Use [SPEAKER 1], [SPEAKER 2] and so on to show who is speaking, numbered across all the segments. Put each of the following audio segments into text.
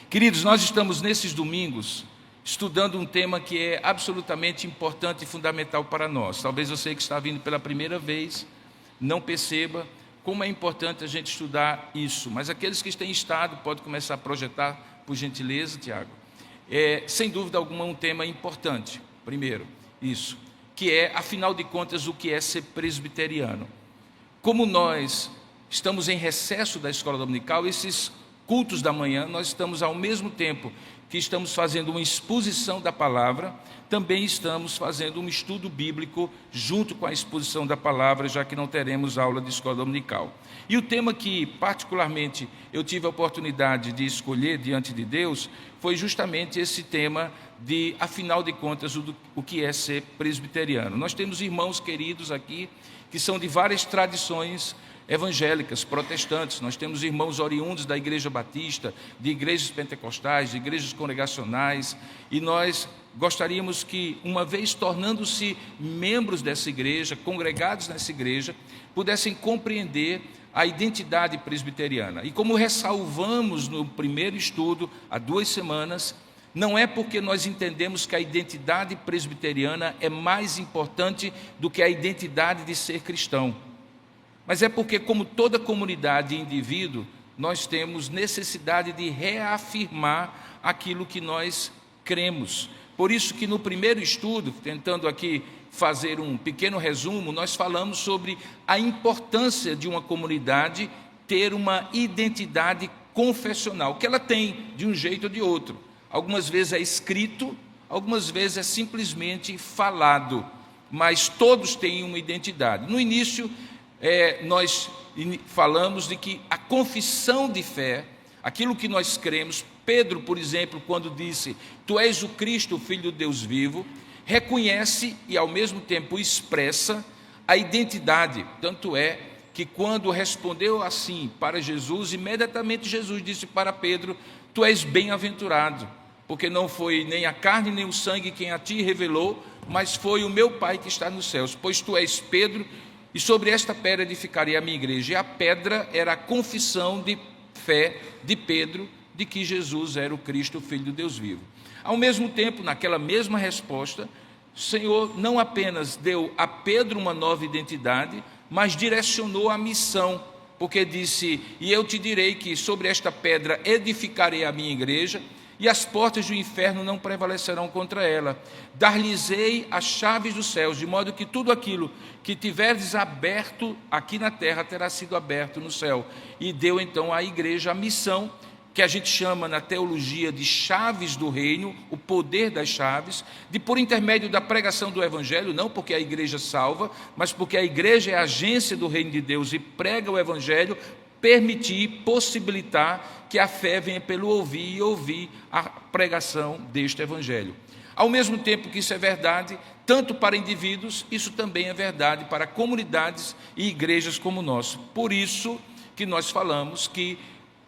[SPEAKER 1] Queridos, nós estamos nesses domingos estudando um tema que é absolutamente importante e fundamental para nós. Talvez você que está vindo pela primeira vez não perceba como é importante a gente estudar isso, mas aqueles que têm estado podem começar a projetar, por gentileza, Tiago. Sem dúvida alguma, um tema importante. Primeiro, isso, que é, afinal de contas, o que é ser presbiteriano. Como nós estamos em recesso da escola dominical, esses cultos da manhã, nós estamos ao mesmo tempo que estamos fazendo uma exposição da palavra, também estamos fazendo um estudo bíblico junto com a exposição da palavra, já que não teremos aula de escola dominical. E o tema que particularmente eu tive a oportunidade de escolher diante de Deus foi justamente esse tema de, afinal de contas, o que é ser presbiteriano. Nós temos irmãos queridos aqui que são de várias tradições evangélicas, protestantes. Nós temos irmãos oriundos da Igreja Batista, de igrejas pentecostais, de igrejas congregacionais, e nós gostaríamos que, uma vez tornando-se membros dessa igreja, congregados nessa igreja, pudessem compreender a identidade presbiteriana. E como ressalvamos no primeiro estudo, há 2 semanas, não é porque nós entendemos que a identidade presbiteriana é mais importante do que a identidade de ser cristão, mas é porque, como toda comunidade e indivíduo, nós temos necessidade de reafirmar aquilo que nós cremos. Por isso que no primeiro estudo, tentando aqui fazer um pequeno resumo, nós falamos sobre a importância de uma comunidade ter uma identidade confessional, que ela tem de um jeito ou de outro. Algumas vezes é escrito, algumas vezes é simplesmente falado, mas todos têm uma identidade. No início, nós falamos de que a confissão de fé, aquilo que nós cremos, Pedro, por exemplo, quando disse, tu és o Cristo, o Filho do Deus vivo, reconhece e ao mesmo tempo expressa a identidade. Tanto é que quando respondeu assim para Jesus, imediatamente Jesus disse para Pedro, tu és bem-aventurado, porque não foi nem a carne nem o sangue quem a ti revelou, mas foi o meu Pai que está nos céus, pois tu és Pedro, e sobre esta pedra edificarei a minha igreja. E a pedra era a confissão de fé de Pedro, de que Jesus era o Cristo, o Filho do Deus vivo. Ao mesmo tempo, naquela mesma resposta, o Senhor não apenas deu a Pedro uma nova identidade, mas direcionou a missão, porque disse, e eu te direi que sobre esta pedra edificarei a minha igreja, e as portas do inferno não prevalecerão contra ela. Dar-lhes-ei as chaves dos céus, de modo que tudo aquilo que tiverdes aberto aqui na terra terá sido aberto no céu. E deu então à igreja a missão, que a gente chama na teologia de chaves do reino, o poder das chaves, de por intermédio da pregação do evangelho, não porque a igreja salva, mas porque a igreja é a agência do reino de Deus e prega o evangelho, permitir, possibilitar que a fé venha pelo ouvir e ouvir a pregação deste evangelho. Ao mesmo tempo que isso é verdade, tanto para indivíduos, isso também é verdade para comunidades e igrejas como o nosso. Por isso que nós falamos que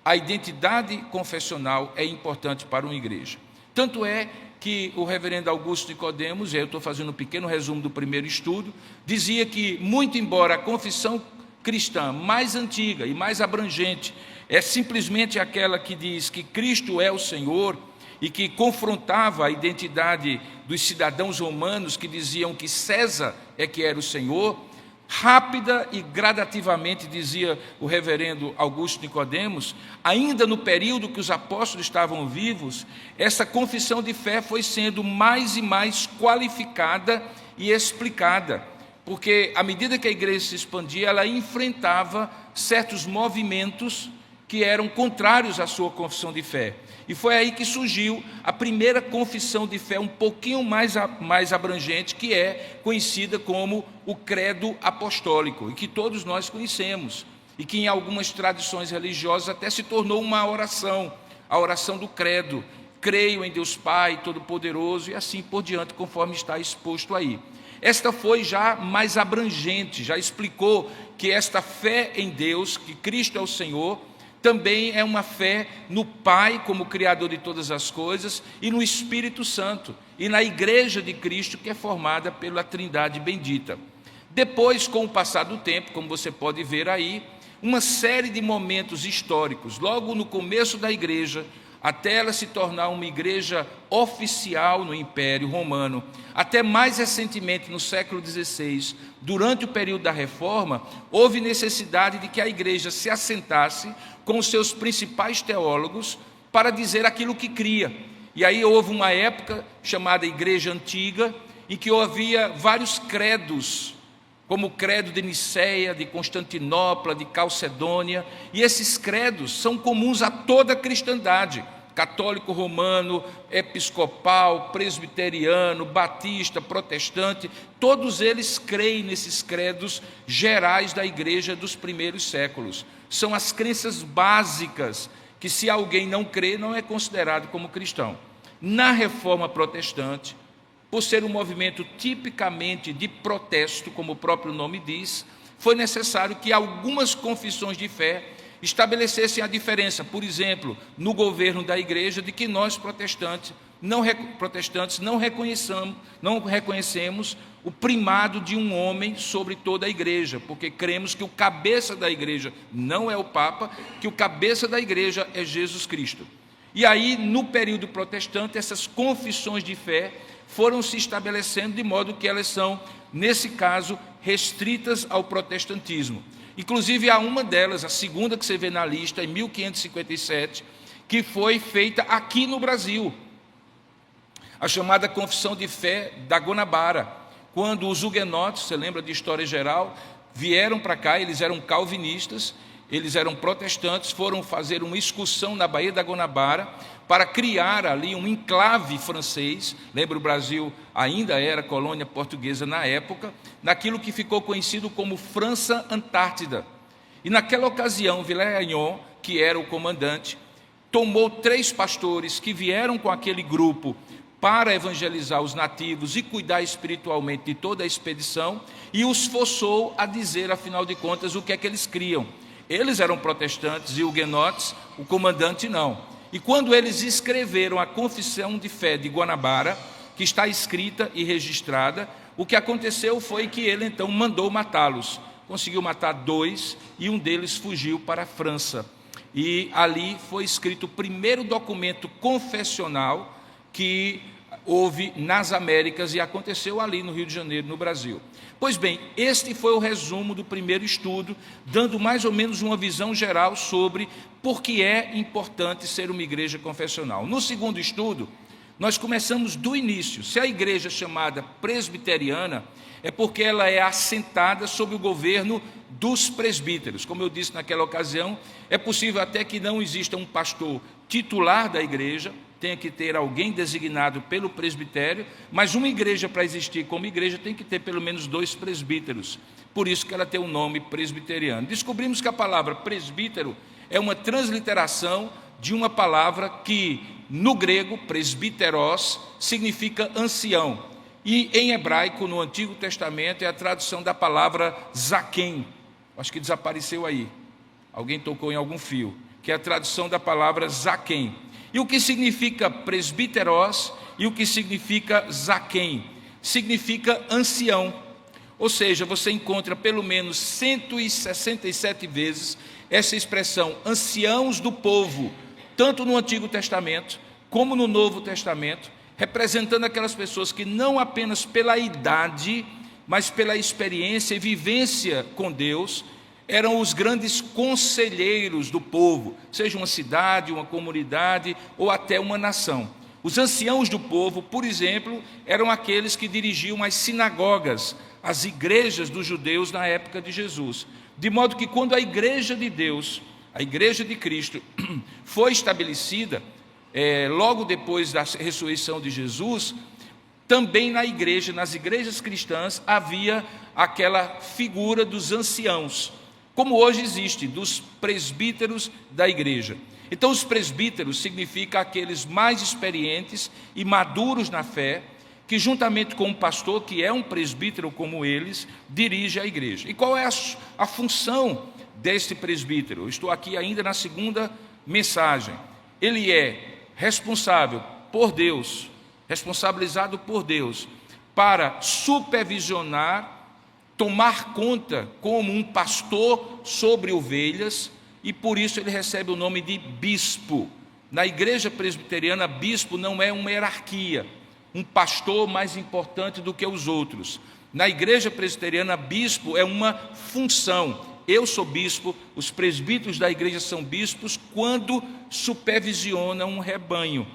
[SPEAKER 1] a identidade confessional é importante para uma igreja. Tanto é que o reverendo Augusto Nicodemos, e eu estou fazendo um pequeno resumo do primeiro estudo, dizia que, muito embora a confissão cristã mais antiga e mais abrangente é simplesmente aquela que diz que Cristo é o Senhor e que confrontava a identidade dos cidadãos romanos que diziam que César é que era o Senhor, rápida e gradativamente, dizia o reverendo Augusto Nicodemos, ainda no período que os apóstolos estavam vivos, essa confissão de fé foi sendo mais e mais qualificada e explicada, porque à medida que a igreja se expandia, ela enfrentava certos movimentos que eram contrários à sua confissão de fé. E foi aí que surgiu a primeira confissão de fé, um pouquinho mais abrangente, que é conhecida como o credo apostólico, e que todos nós conhecemos, e que em algumas tradições religiosas até se tornou uma oração, a oração do credo, creio em Deus Pai Todo-Poderoso, e assim por diante, conforme está exposto aí. Esta foi já mais abrangente, já explicou que esta fé em Deus, que Cristo é o Senhor, também é uma fé no Pai como Criador de todas as coisas e no Espírito Santo e na Igreja de Cristo, que é formada pela Trindade bendita. Depois, com o passar do tempo, como você pode ver aí, uma série de momentos históricos, logo no começo da Igreja, até ela se tornar uma igreja oficial no Império Romano, até mais recentemente, no século XVI, durante o período da Reforma, houve necessidade de que a igreja se assentasse com os seus principais teólogos para dizer aquilo que cria. E aí houve uma época chamada Igreja Antiga, em que havia vários credos, como o credo de Niceia, de Constantinopla, de Calcedônia, e esses credos são comuns a toda a cristandade, católico romano, episcopal, presbiteriano, batista, protestante, todos eles creem nesses credos gerais da igreja dos primeiros séculos. São as crenças básicas que, se alguém não crê, não é considerado como cristão. Na Reforma Protestante, por ser um movimento tipicamente de protesto, como o próprio nome diz, foi necessário que algumas confissões de fé estabelecessem a diferença, por exemplo, no governo da igreja, de que nós protestantes não reconhecemos o primado de um homem sobre toda a igreja, porque cremos que o cabeça da igreja não é o Papa, que o cabeça da igreja é Jesus Cristo. E aí, no período protestante, essas confissões de fé foram se estabelecendo de modo que elas são, nesse caso, restritas ao protestantismo. Inclusive, há uma delas, a segunda que você vê na lista, em 1557, que foi feita aqui no Brasil, a chamada Confissão de Fé da Guanabara, quando os huguenotes, você lembra de história geral, vieram para cá, eles eram calvinistas, eles eram protestantes, foram fazer uma excursão na Baía da Guanabara para criar ali um enclave francês. Lembra, o Brasil ainda era colônia portuguesa na época, naquilo que ficou conhecido como França Antártida. E naquela ocasião, Villers-Agnon, que era o comandante, tomou 3 pastores que vieram com aquele grupo para evangelizar os nativos e cuidar espiritualmente de toda a expedição, e os forçou a dizer, afinal de contas, o que é que eles criam. Eles eram protestantes e huguenotes, o comandante não. E quando eles escreveram a Confissão de Fé de Guanabara, que está escrita e registrada, o que aconteceu foi que ele então mandou matá-los. Conseguiu matar 2 e um deles fugiu para a França. E ali foi escrito o primeiro documento confessional que houve nas Américas e aconteceu ali no Rio de Janeiro, no Brasil. Pois bem, este foi o resumo do primeiro estudo, dando mais ou menos uma visão geral sobre por que é importante ser uma igreja confessional. No segundo estudo, nós começamos do início. Se a igreja é chamada presbiteriana, é porque ela é assentada sob o governo dos presbíteros. Como eu disse naquela ocasião, é possível até que não exista um pastor titular da igreja, tenha que ter alguém designado pelo presbitério, mas uma igreja, para existir como igreja, tem que ter pelo menos 2 presbíteros. Por isso que ela tem o nome presbiteriano. Descobrimos que a palavra presbítero é uma transliteração de uma palavra que, no grego, presbíteros, significa ancião. E em hebraico, no Antigo Testamento, é a tradução da palavra zaquém. Acho que desapareceu aí. Alguém tocou em algum fio. Que é a tradução da palavra zaquém. E o que significa presbíteros e o que significa zaquém? Significa ancião. Ou seja, você encontra pelo menos 167 vezes essa expressão, anciãos do povo, tanto no Antigo Testamento como no Novo Testamento, representando aquelas pessoas que não apenas pela idade, mas pela experiência e vivência com Deus, eram os grandes conselheiros do povo, seja uma cidade, uma comunidade ou até uma nação. Os anciãos do povo, por exemplo, eram aqueles que dirigiam as sinagogas, as igrejas dos judeus na época de Jesus. De modo que quando a igreja de Deus, a igreja de Cristo, foi estabelecida, logo depois da ressurreição de Jesus, também na igreja, nas igrejas cristãs, havia aquela figura dos anciãos, como hoje existe, dos presbíteros da igreja. Então, os presbíteros significam aqueles mais experientes e maduros na fé, que juntamente com um pastor, que é um presbítero como eles, dirige a igreja. E qual é a função deste presbítero? Eu estou aqui ainda na segunda mensagem. Ele é responsável por Deus, responsabilizado por Deus, para supervisionar, tomar conta como um pastor sobre ovelhas, e por isso ele recebe o nome de bispo. Na igreja presbiteriana, bispo não é uma hierarquia, um pastor mais importante do que os outros. Na igreja presbiteriana, bispo é uma função. Eu sou bispo, os presbíteros da igreja são bispos quando supervisionam um rebanho.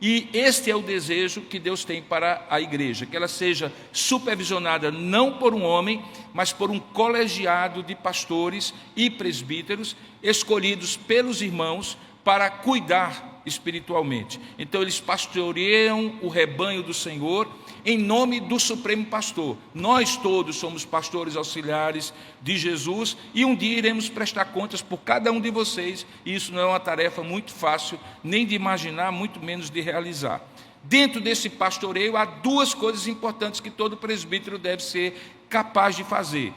[SPEAKER 1] E este é o desejo que Deus tem para a igreja, que ela seja supervisionada não por um homem, mas por um colegiado de pastores e presbíteros escolhidos pelos irmãos para cuidar espiritualmente. Então eles pastoreiam o rebanho do Senhor em nome do Supremo Pastor. Nós todos somos pastores auxiliares de Jesus e um dia iremos prestar contas por cada um de vocês, e isso não é uma tarefa muito fácil nem de imaginar, muito menos de realizar. Dentro desse pastoreio há duas coisas importantes que todo presbítero deve ser capaz de fazer.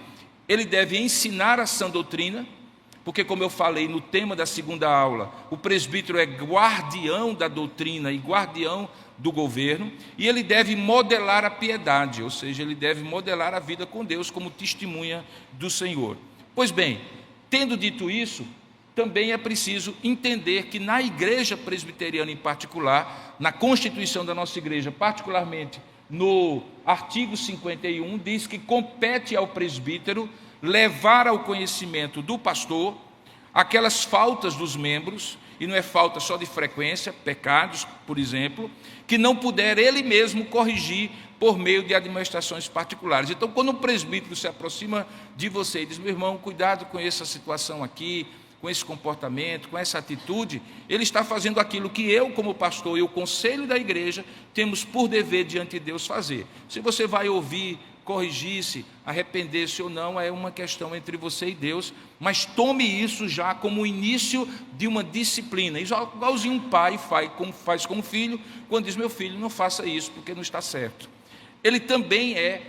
[SPEAKER 1] Ele deve ensinar a sã doutrina, porque, como eu falei no tema da segunda aula, o presbítero é guardião da doutrina e guardião do governo, e ele deve modelar a piedade, ou seja, ele deve modelar a vida com Deus como testemunha do Senhor. Pois bem, tendo dito isso, também é preciso entender que na igreja presbiteriana em particular, na constituição da nossa igreja, particularmente no artigo 51, diz que compete ao presbítero levar ao conhecimento do pastor aquelas faltas dos membros, e não é falta só de frequência, pecados, por exemplo, que não puder ele mesmo corrigir por meio de administrações particulares. Então, quando um presbítero se aproxima de você e diz: meu irmão, cuidado com essa situação aqui, com esse comportamento, com essa atitude, ele está fazendo aquilo que eu, como pastor, e o conselho da igreja, temos por dever diante de Deus fazer. Se você vai ouvir, corrigir-se, arrepender-se ou não, é uma questão entre você e Deus, mas tome isso já como o início de uma disciplina, igualzinho um pai faz com o filho, quando diz: meu filho, não faça isso, porque não está certo. Ele também é,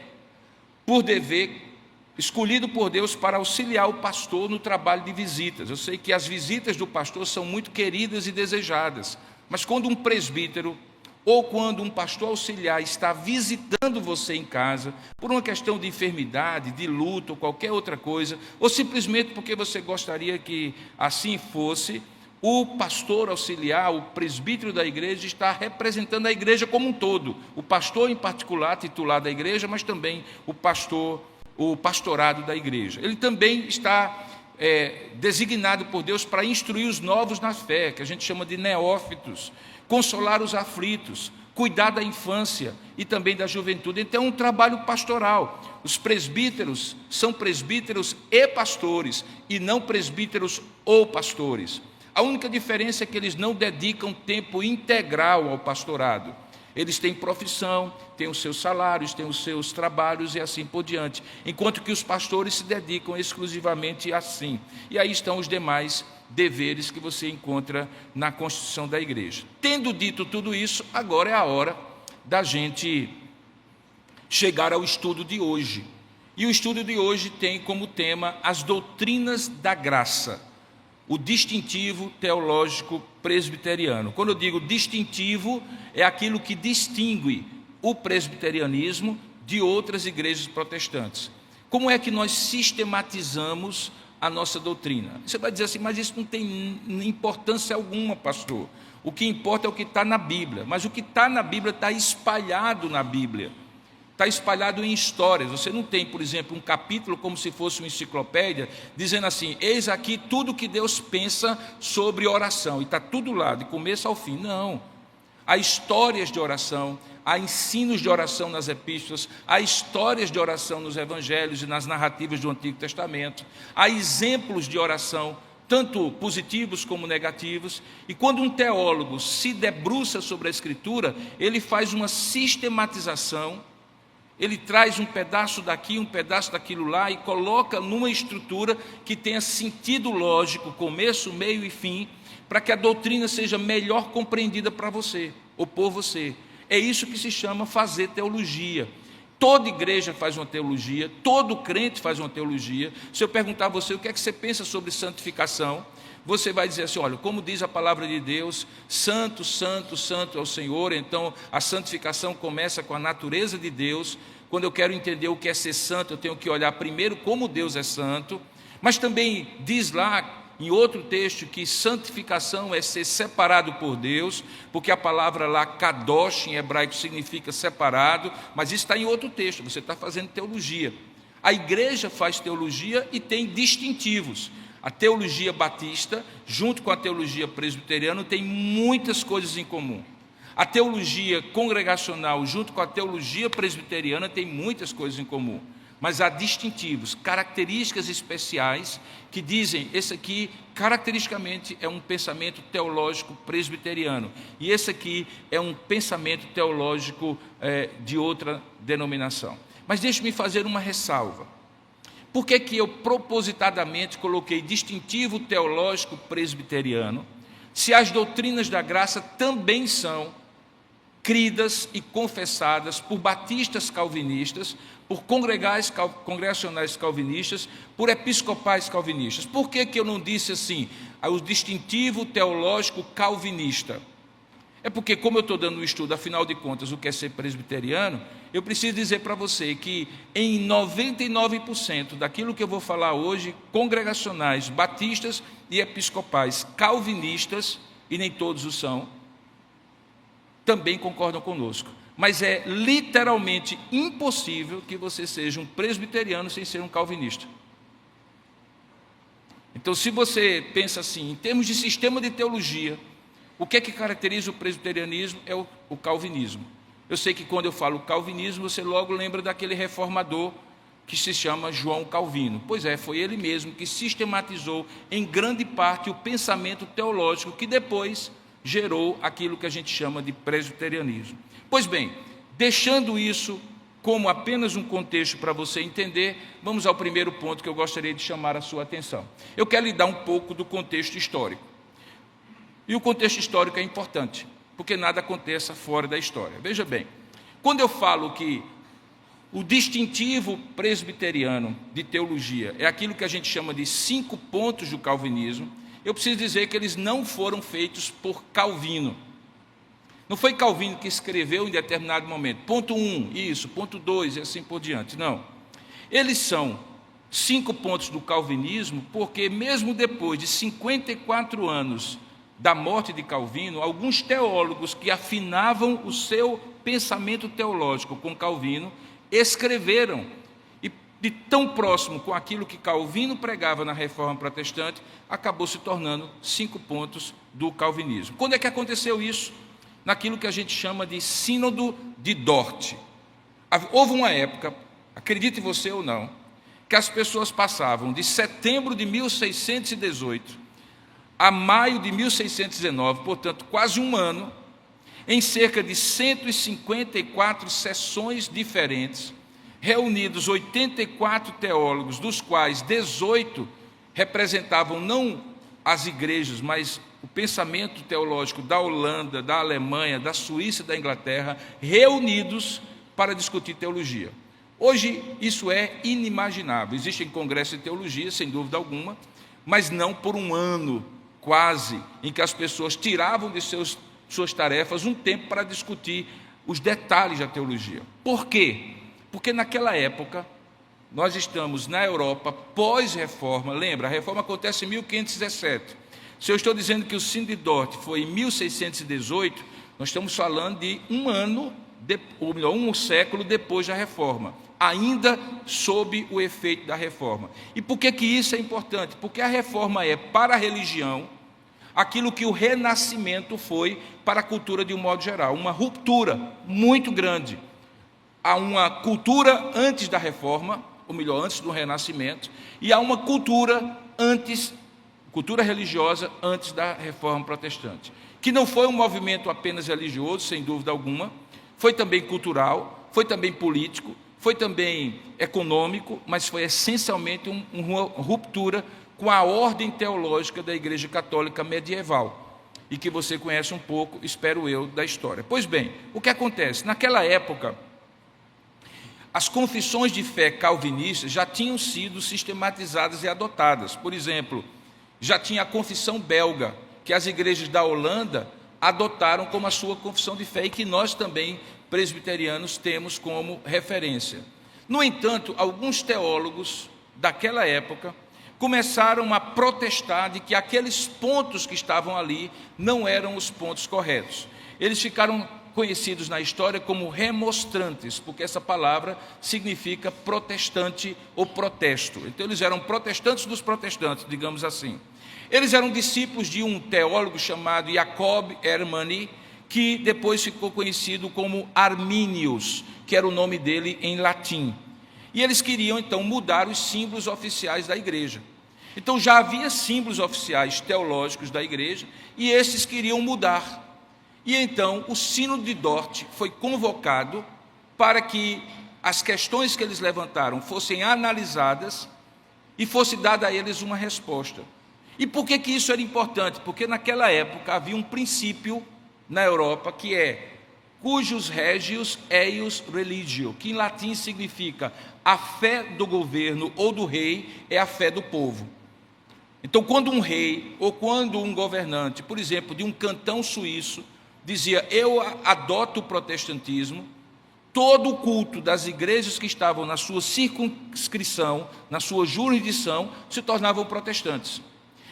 [SPEAKER 1] por dever, escolhido por Deus para auxiliar o pastor no trabalho de visitas. Eu sei que as visitas do pastor são muito queridas e desejadas, mas quando um presbítero ou quando um pastor auxiliar está visitando você em casa, por uma questão de enfermidade, de luto, ou qualquer outra coisa, ou simplesmente porque você gostaria que assim fosse, o pastor auxiliar, o presbítero da igreja, está representando a igreja como um todo. O pastor em particular, titular da igreja, mas também o pastorado da igreja. Ele também está designado por Deus para instruir os novos na fé, que a gente chama de neófitos, consolar os aflitos, cuidar da infância e também da juventude. Então é um trabalho pastoral. Os presbíteros são presbíteros e pastores, e não presbíteros ou pastores. A única diferença é que eles não dedicam tempo integral ao pastorado. Eles têm profissão, têm os seus salários, têm os seus trabalhos e assim por diante, enquanto que os pastores se dedicam exclusivamente assim. E aí estão os demais deveres que você encontra na Constituição da igreja. Tendo dito tudo isso, agora é a hora da gente chegar ao estudo de hoje. E o estudo de hoje tem como tema as doutrinas da graça, o distintivo teológico presbiteriano. Quando eu digo distintivo, é aquilo que distingue o presbiterianismo de outras igrejas protestantes. Como é que nós sistematizamos a nossa doutrina? Você vai dizer assim: mas isso não tem importância alguma, pastor. O que importa é o que está na Bíblia. Mas o que está na Bíblia está espalhado na Bíblia. Está espalhado em histórias. Você não tem, por exemplo, um capítulo como se fosse uma enciclopédia, dizendo assim: eis aqui tudo que Deus pensa sobre oração, e está tudo lá, de começo ao fim. Não. Há histórias de oração, há ensinos de oração nas epístolas, há histórias de oração nos evangelhos e nas narrativas do Antigo Testamento, há exemplos de oração, tanto positivos como negativos, e quando um teólogo se debruça sobre a Escritura, ele faz uma sistematização. Ele traz um pedaço daqui, um pedaço daquilo lá e coloca numa estrutura que tenha sentido lógico, começo, meio e fim, para que a doutrina seja melhor compreendida para você, ou por você. É isso que se chama fazer teologia. Toda igreja faz uma teologia, todo crente faz uma teologia. Se eu perguntar a você o que é que você pensa sobre santificação, você vai dizer assim: olha, como diz a palavra de Deus, santo, santo, santo é o Senhor. Então a santificação começa com a natureza de Deus. Quando eu quero entender o que é ser santo, eu tenho que olhar primeiro como Deus é santo, mas também diz lá em outro texto que santificação é ser separado por Deus, porque a palavra lá, kadosh, em hebraico, significa separado, mas isso está em outro texto, você está fazendo teologia. A igreja faz teologia e tem distintivos. A teologia batista, junto com a teologia presbiteriana, tem muitas coisas em comum. A teologia congregacional, junto com a teologia presbiteriana, tem muitas coisas em comum. Mas há distintivos, características especiais que dizem, esse aqui caracteristicamente é um pensamento teológico presbiteriano, e esse aqui é um pensamento teológico de outra denominação. Mas deixe-me fazer uma ressalva. Por que que eu propositadamente coloquei distintivo teológico presbiteriano, se as doutrinas da graça também são cridas e confessadas por batistas calvinistas, por congregacionais calvinistas, por episcopais calvinistas? Por que que eu não disse assim, o distintivo teológico calvinista? É porque, como eu estou dando um estudo, afinal de contas, o que é ser presbiteriano, eu preciso dizer para você que em 99% daquilo que eu vou falar hoje, congregacionais, batistas e episcopais calvinistas, e nem todos o são, também concordam conosco. Mas é literalmente impossível que você seja um presbiteriano sem ser um calvinista. Então, se você pensa assim, em termos de sistema de teologia, o que é que caracteriza o presbiterianismo? É o calvinismo. Eu sei que quando eu falo calvinismo, você logo lembra daquele reformador que se chama João Calvino. Pois é, foi ele mesmo que sistematizou em grande parte o pensamento teológico que depois gerou aquilo que a gente chama de presbiterianismo. Pois bem, deixando isso como apenas um contexto para você entender, vamos ao primeiro ponto que eu gostaria de chamar a sua atenção. Eu quero lhe dar um pouco do contexto histórico. E o contexto histórico é importante, porque nada aconteça fora da história. Veja bem, quando eu falo que o distintivo presbiteriano de teologia é aquilo que a gente chama de 5 pontos do calvinismo, eu preciso dizer que eles não foram feitos por Calvino. Não foi Calvino que escreveu em determinado momento, ponto 1, isso, ponto 2 e assim por diante, não. Eles são 5 pontos do calvinismo, porque mesmo depois de 54 anos da morte de Calvino, alguns teólogos que afinavam o seu pensamento teológico com Calvino, escreveram, e de tão próximo com aquilo que Calvino pregava na Reforma Protestante, acabou se tornando 5 pontos do calvinismo. Quando é que aconteceu isso? Naquilo que a gente chama de Sínodo de Dort. Houve uma época, acredite você ou não, que as pessoas passavam de setembro de 1618 a maio de 1619, portanto, quase um ano, em cerca de 154 sessões diferentes, reunidos 84 teólogos, dos quais 18 representavam não as igrejas, mas o pensamento teológico da Holanda, da Alemanha, da Suíça e da Inglaterra, reunidos para discutir teologia. Hoje isso é inimaginável. Existem congressos de teologia, sem dúvida alguma, mas não por um ano quase, em que as pessoas tiravam de suas tarefas um tempo para discutir os detalhes da teologia. Por quê? Porque naquela época, nós estamos na Europa pós-reforma. Lembra, a reforma acontece em 1517. Se eu estou dizendo que o Sínodo de Dort foi em 1618, nós estamos falando de um ano, ou melhor, um século depois da reforma, ainda sob o efeito da reforma. E por que que isso é importante? Porque a reforma é para a religião aquilo que o renascimento foi para a cultura de um modo geral, uma ruptura muito grande. Há uma cultura antes da reforma, ou melhor, antes do renascimento, e há uma cultura religiosa antes da reforma protestante, que não foi um movimento apenas religioso, sem dúvida alguma, foi também cultural, foi também político, foi também econômico, mas foi essencialmente uma ruptura com a ordem teológica da Igreja Católica medieval, e que você conhece um pouco, espero eu, da história. Pois bem, o que acontece? Naquela época, as confissões de fé calvinistas já tinham sido sistematizadas e adotadas. Por exemplo, já tinha a confissão belga, que as igrejas da Holanda adotaram como a sua confissão de fé e que nós também, presbiterianos, temos como referência. No entanto, alguns teólogos daquela época começaram a protestar de que aqueles pontos que estavam ali não eram os pontos corretos. Eles ficaram conhecidos na história como remonstrantes, porque essa palavra significa protestante ou protesto. Então eles eram protestantes dos protestantes, digamos assim. Eles eram discípulos de um teólogo chamado Jacob Hermani, que depois ficou conhecido como Arminius, que era o nome dele em latim. E eles queriam então mudar os símbolos oficiais da igreja. Então já havia símbolos oficiais teológicos da igreja, e esses queriam mudar. E então o Sínodo de Dort foi convocado para que as questões que eles levantaram fossem analisadas e fosse dada a eles uma resposta. E por que isso era importante? Porque naquela época havia um princípio na Europa que é cujus regius eius religio, que em latim significa a fé do governo ou do rei é a fé do povo. Então, quando um rei ou quando um governante, por exemplo, de um cantão suíço, dizia, eu adoto o protestantismo, todo o culto das igrejas que estavam na sua circunscrição, na sua jurisdição, se tornavam protestantes.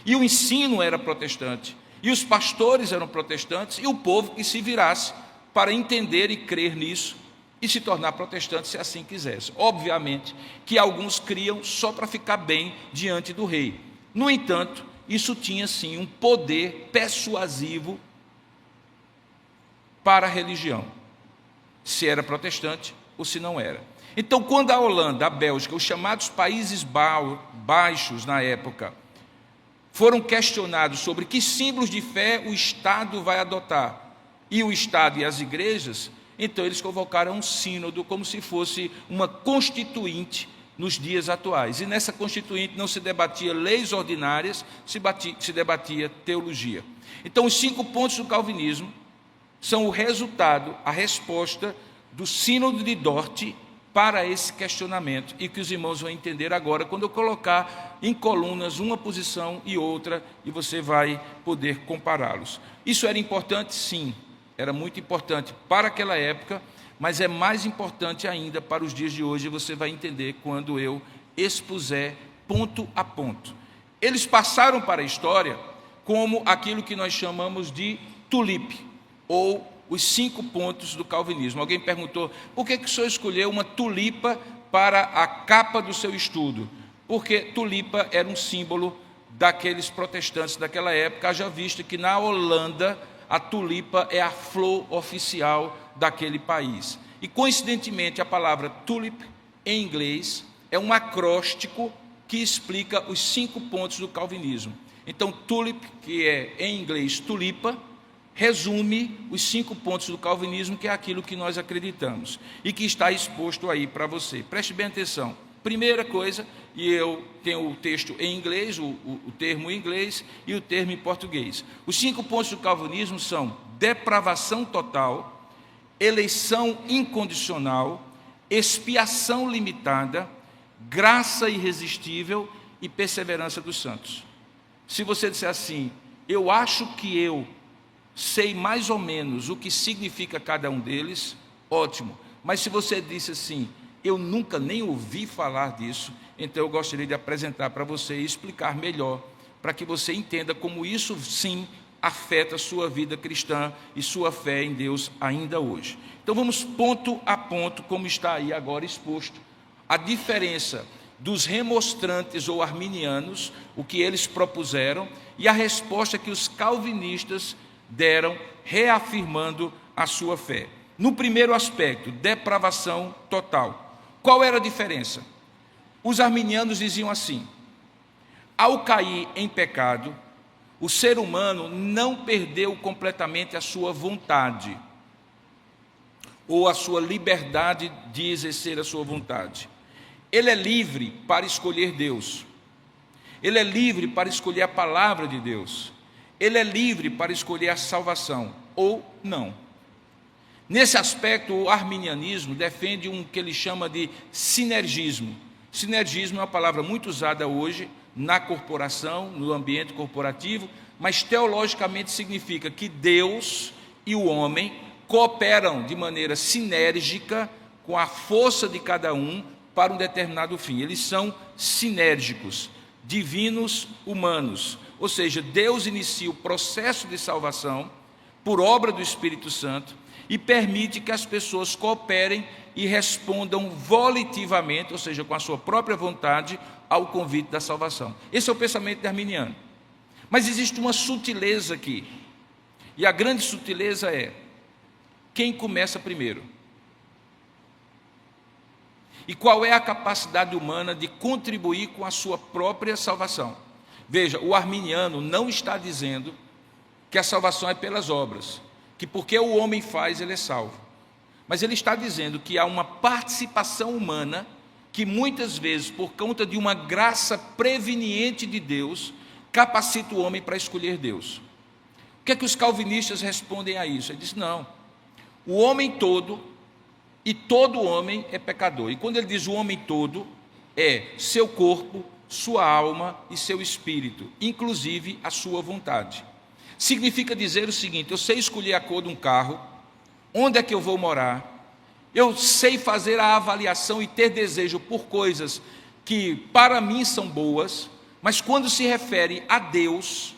[SPEAKER 1] E o ensino era protestante, e os pastores eram protestantes, e o povo que se virasse para entender e crer nisso e se tornar protestante se assim quisesse. Obviamente que alguns criam só para ficar bem diante do rei. No entanto, isso tinha sim um poder persuasivo para a religião, se era protestante ou se não era. Então, quando a Holanda, a Bélgica, os chamados Países Baixos na época, foram questionados sobre que símbolos de fé o Estado vai adotar, e o Estado e as igrejas, então eles convocaram um sínodo como se fosse uma constituinte nos dias atuais. E nessa constituinte não se debatia leis ordinárias, se debatia teologia. Então, os 5 pontos do calvinismo são o resultado, a resposta do Sínodo de Dort para esse questionamento, e que os irmãos vão entender agora quando eu colocar em colunas uma posição e outra, e você vai poder compará-los. Isso era importante? Sim, era muito importante para aquela época, mas é mais importante ainda para os dias de hoje, e você vai entender quando eu expuser ponto a ponto. Eles passaram para a história como aquilo que nós chamamos de tulipe, ou os 5 pontos do calvinismo. Alguém perguntou, por que o senhor escolheu uma tulipa para a capa do seu estudo? Porque tulipa era um símbolo daqueles protestantes daquela época, já visto que na Holanda a tulipa é a flor oficial daquele país. E coincidentemente a palavra tulip em inglês é um acróstico que explica os 5 pontos do calvinismo. Então tulip, que é em inglês tulipa, resume os 5 pontos do calvinismo, que é aquilo que nós acreditamos e que está exposto aí para você. Preste bem atenção. Primeira coisa, e eu tenho o texto em inglês, o termo em inglês e o termo em português. Os 5 pontos do calvinismo são depravação total, eleição incondicional, expiação limitada, graça irresistível e perseverança dos santos. Se você disser assim, eu acho que eu sei mais ou menos o que significa cada um deles, ótimo. Mas se você disse assim, eu nunca nem ouvi falar disso, então eu gostaria de apresentar para você e explicar melhor, para que você entenda como isso sim afeta a sua vida cristã e sua fé em Deus ainda hoje. Então vamos ponto a ponto, como está aí agora exposto, a diferença dos remonstrantes ou arminianos, o que eles propuseram, e a resposta que os calvinistas deram, reafirmando a sua fé. No primeiro aspecto, depravação total. Qual era a diferença? Os arminianos diziam assim, ao cair em pecado, o ser humano não perdeu completamente a sua vontade, ou a sua liberdade de exercer a sua vontade. Ele é livre para escolher Deus. Ele é livre para escolher a palavra de Deus. Ele é livre para escolher a salvação, ou não. Nesse aspecto, o arminianismo defende um que ele chama de sinergismo. Sinergismo é uma palavra muito usada hoje na corporação, no ambiente corporativo, mas teologicamente significa que Deus e o homem cooperam de maneira sinérgica com a força de cada um para um determinado fim. Eles são sinérgicos. divinos humanos. Ou seja, Deus inicia o processo de salvação por obra do Espírito Santo e permite que as pessoas cooperem e respondam volitivamente, ou seja, com a sua própria vontade, ao convite da salvação. Esse é o pensamento arminiano. Mas existe uma sutileza aqui. E a grande sutileza é: quem começa primeiro? E qual é a capacidade humana de contribuir com a sua própria salvação? Veja, o arminiano não está dizendo que a salvação é pelas obras, que porque o homem faz, ele é salvo. Mas ele está dizendo que há uma participação humana que muitas vezes, por conta de uma graça preveniente de Deus, capacita o homem para escolher Deus. O que é que os calvinistas respondem a isso? Ele diz: não, o homem todo e todo homem é pecador. E quando ele diz o homem todo, é seu corpo, sua alma e seu espírito, inclusive a sua vontade. Significa dizer o seguinte: eu sei escolher a cor de um carro, onde é que eu vou morar, eu sei fazer a avaliação e ter desejo por coisas que para mim são boas, mas quando se refere a Deus,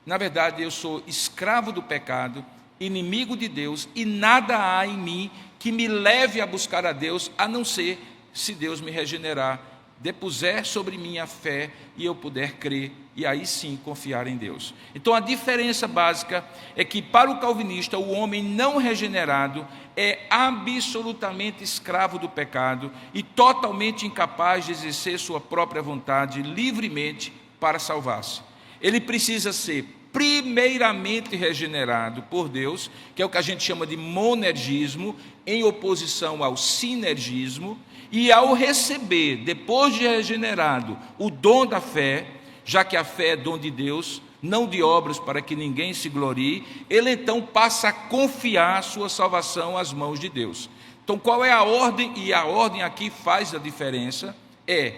[SPEAKER 1] na verdade eu sou escravo do pecado, inimigo de Deus, e nada há em mim que me leve a buscar a Deus, a não ser se Deus me regenerar, depuser sobre mim a fé e eu puder crer, e aí sim confiar em Deus. Então a diferença básica é que para o calvinista o homem não regenerado é absolutamente escravo do pecado e totalmente incapaz de exercer sua própria vontade livremente para salvar-se. Ele precisa ser primeiramente regenerado por Deus, que é o que a gente chama de monergismo, em oposição ao sinergismo, e ao receber, depois de regenerado, o dom da fé, já que a fé é dom de Deus, não de obras para que ninguém se glorie, ele então passa a confiar a sua salvação às mãos de Deus. Então qual é a ordem? E a ordem aqui faz a diferença, é: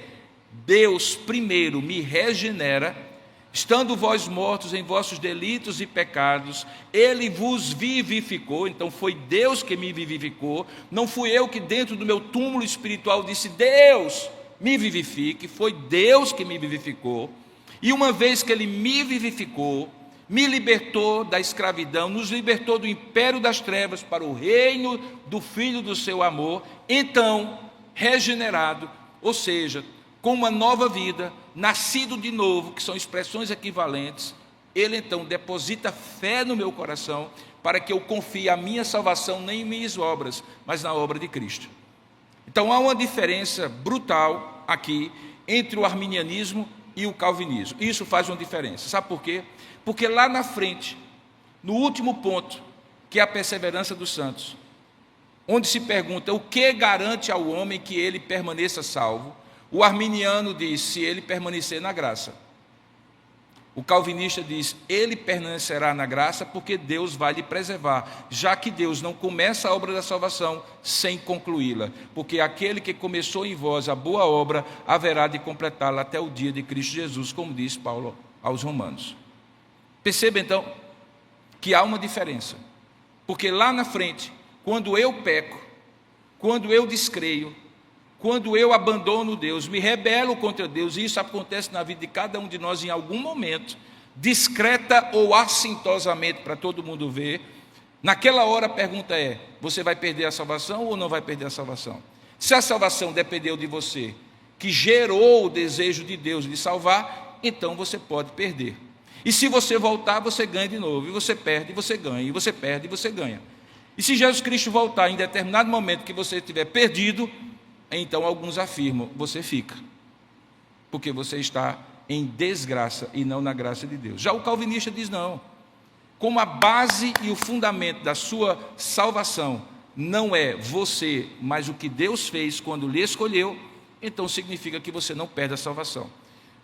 [SPEAKER 1] Deus primeiro me regenera, estando vós mortos em vossos delitos e pecados, Ele vos vivificou. Então foi Deus que me vivificou, não fui eu que dentro do meu túmulo espiritual disse: Deus me vivifique, foi Deus que me vivificou. E uma vez que Ele me vivificou, me libertou da escravidão, nos libertou do império das trevas para o reino do Filho do seu amor, então, regenerado, ou seja, com uma nova vida, nascido de novo, que são expressões equivalentes, ele então deposita fé no meu coração para que eu confie a minha salvação nem em minhas obras, mas na obra de Cristo. Então há uma diferença brutal aqui entre o arminianismo e o calvinismo. Isso faz uma diferença. Sabe por quê? Porque lá na frente, no último ponto, que é a perseverança dos santos, onde se pergunta o que garante ao homem que ele permaneça salvo, o arminiano diz: se ele permanecer na graça. O calvinista diz: ele permanecerá na graça porque Deus vai lhe preservar, já que Deus não começa a obra da salvação sem concluí-la, porque aquele que começou em vós a boa obra haverá de completá-la até o dia de Cristo Jesus, como diz Paulo aos Romanos. Perceba então que há uma diferença, porque lá na frente, quando eu peco, quando eu descreio, quando eu abandono Deus, me rebelo contra Deus, e isso acontece na vida de cada um de nós em algum momento, discreta ou assintosamente para todo mundo ver, naquela hora a pergunta é: você vai perder a salvação ou não vai perder a salvação? Se a salvação dependeu de você, que gerou o desejo de Deus de salvar, então você pode perder. E se você voltar, você ganha de novo, e você perde, e você ganha, e você perde, e você ganha. E se Jesus Cristo voltar em determinado momento que você estiver perdido, então alguns afirmam: você fica, porque você está em desgraça e não na graça de Deus. Já o calvinista diz: não, como a base e o fundamento da sua salvação não é você, mas o que Deus fez quando lhe escolheu, então significa que você não perde a salvação.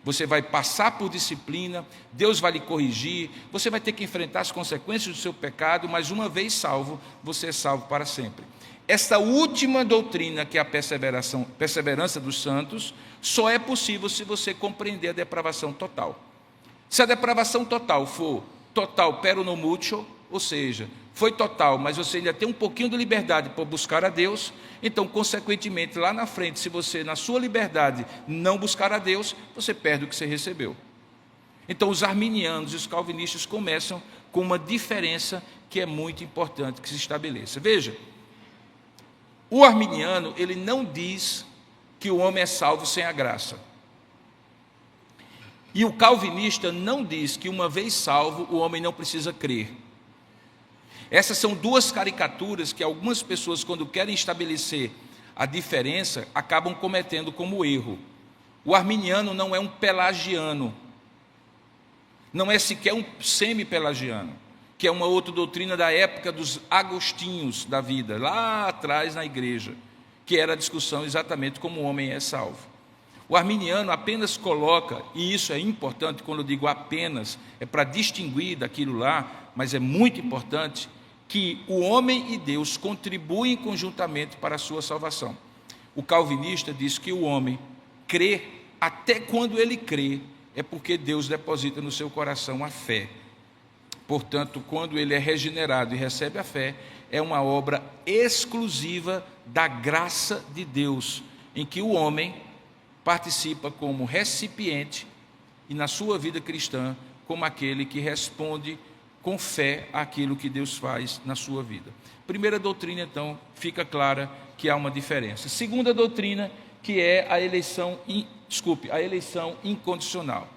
[SPEAKER 1] Você vai passar por disciplina, Deus vai lhe corrigir, você vai ter que enfrentar as consequências do seu pecado, mas uma vez salvo, você é salvo para sempre. Esta última doutrina, que é a perseverança dos santos, só é possível se você compreender a depravação total. Se a depravação total for total pero no mucho, ou seja, foi total, mas você ainda tem um pouquinho de liberdade para buscar a Deus, então, consequentemente, lá na frente, se você, na sua liberdade, não buscar a Deus, você perde o que você recebeu. Então, os arminianos e os calvinistas começam com uma diferença que é muito importante que se estabeleça. Veja, o arminiano, ele não diz que o homem é salvo sem a graça. E o calvinista não diz que, uma vez salvo, o homem não precisa crer. Essas são duas caricaturas que algumas pessoas, quando querem estabelecer a diferença, acabam cometendo como erro. O arminiano não é um pelagiano, não é sequer um semi-pelagiano, que é uma outra doutrina da época dos agostinhos da vida, lá atrás na igreja, que era a discussão exatamente como o homem é salvo. O arminiano apenas coloca, e isso é importante, quando eu digo apenas, é para distinguir daquilo lá, mas é muito importante, que o homem e Deus contribuem conjuntamente para a sua salvação. O calvinista diz que o homem crê, até quando ele crê, é porque Deus deposita no seu coração a fé. Portanto, quando ele é regenerado e recebe a fé, é uma obra exclusiva da graça de Deus, em que o homem participa como recipiente e na sua vida cristã como aquele que responde com fé àquilo que Deus faz na sua vida. Primeira doutrina, então, fica clara que há uma diferença. Segunda doutrina, que é a eleição incondicional,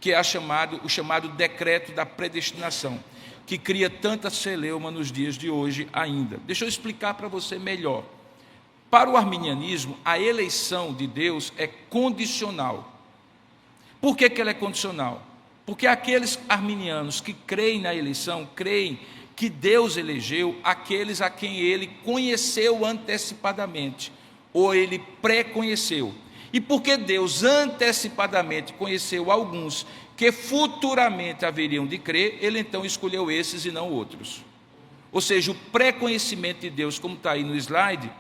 [SPEAKER 1] que é o chamado decreto da predestinação, que cria tanta celeuma nos dias de hoje ainda. Deixa eu explicar para você melhor. Para o arminianismo, a eleição de Deus é condicional. Por que ela é condicional? Porque aqueles arminianos que creem na eleição, creem que Deus elegeu aqueles a quem ele conheceu antecipadamente, ou ele pré-conheceu. E porque Deus antecipadamente conheceu alguns que futuramente haveriam de crer, ele então escolheu esses e não outros. Ou seja, o pré-conhecimento de Deus, como está aí no slide,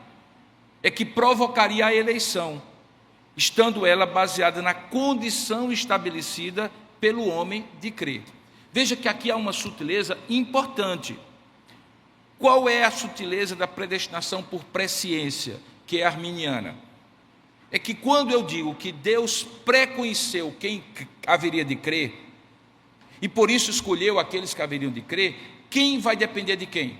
[SPEAKER 1] é que provocaria a eleição, estando ela baseada na condição estabelecida pelo homem de crer. Veja que aqui há uma sutileza importante. Qual é a sutileza da predestinação por presciência, que é arminiana? É que quando eu digo que Deus pré-conheceu quem haveria de crer, e por isso escolheu aqueles que haveriam de crer, quem vai depender de quem?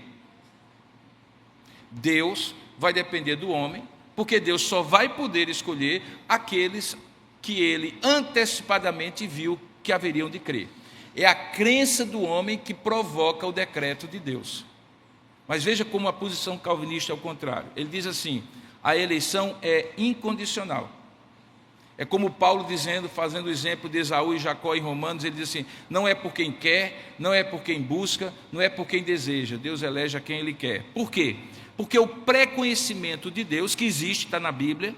[SPEAKER 1] Deus vai depender do homem, porque Deus só vai poder escolher aqueles que ele antecipadamente viu que haveriam de crer. É a crença do homem que provoca o decreto de Deus. Mas veja como a posição calvinista é o contrário. Ele diz assim: a eleição é incondicional. É como Paulo dizendo, fazendo o exemplo de Esaú e Jacó em Romanos, ele diz assim: não é por quem quer, não é por quem busca, não é por quem deseja, Deus elege a quem ele quer. Por quê? Porque o pré-conhecimento de Deus, que existe, está na Bíblia,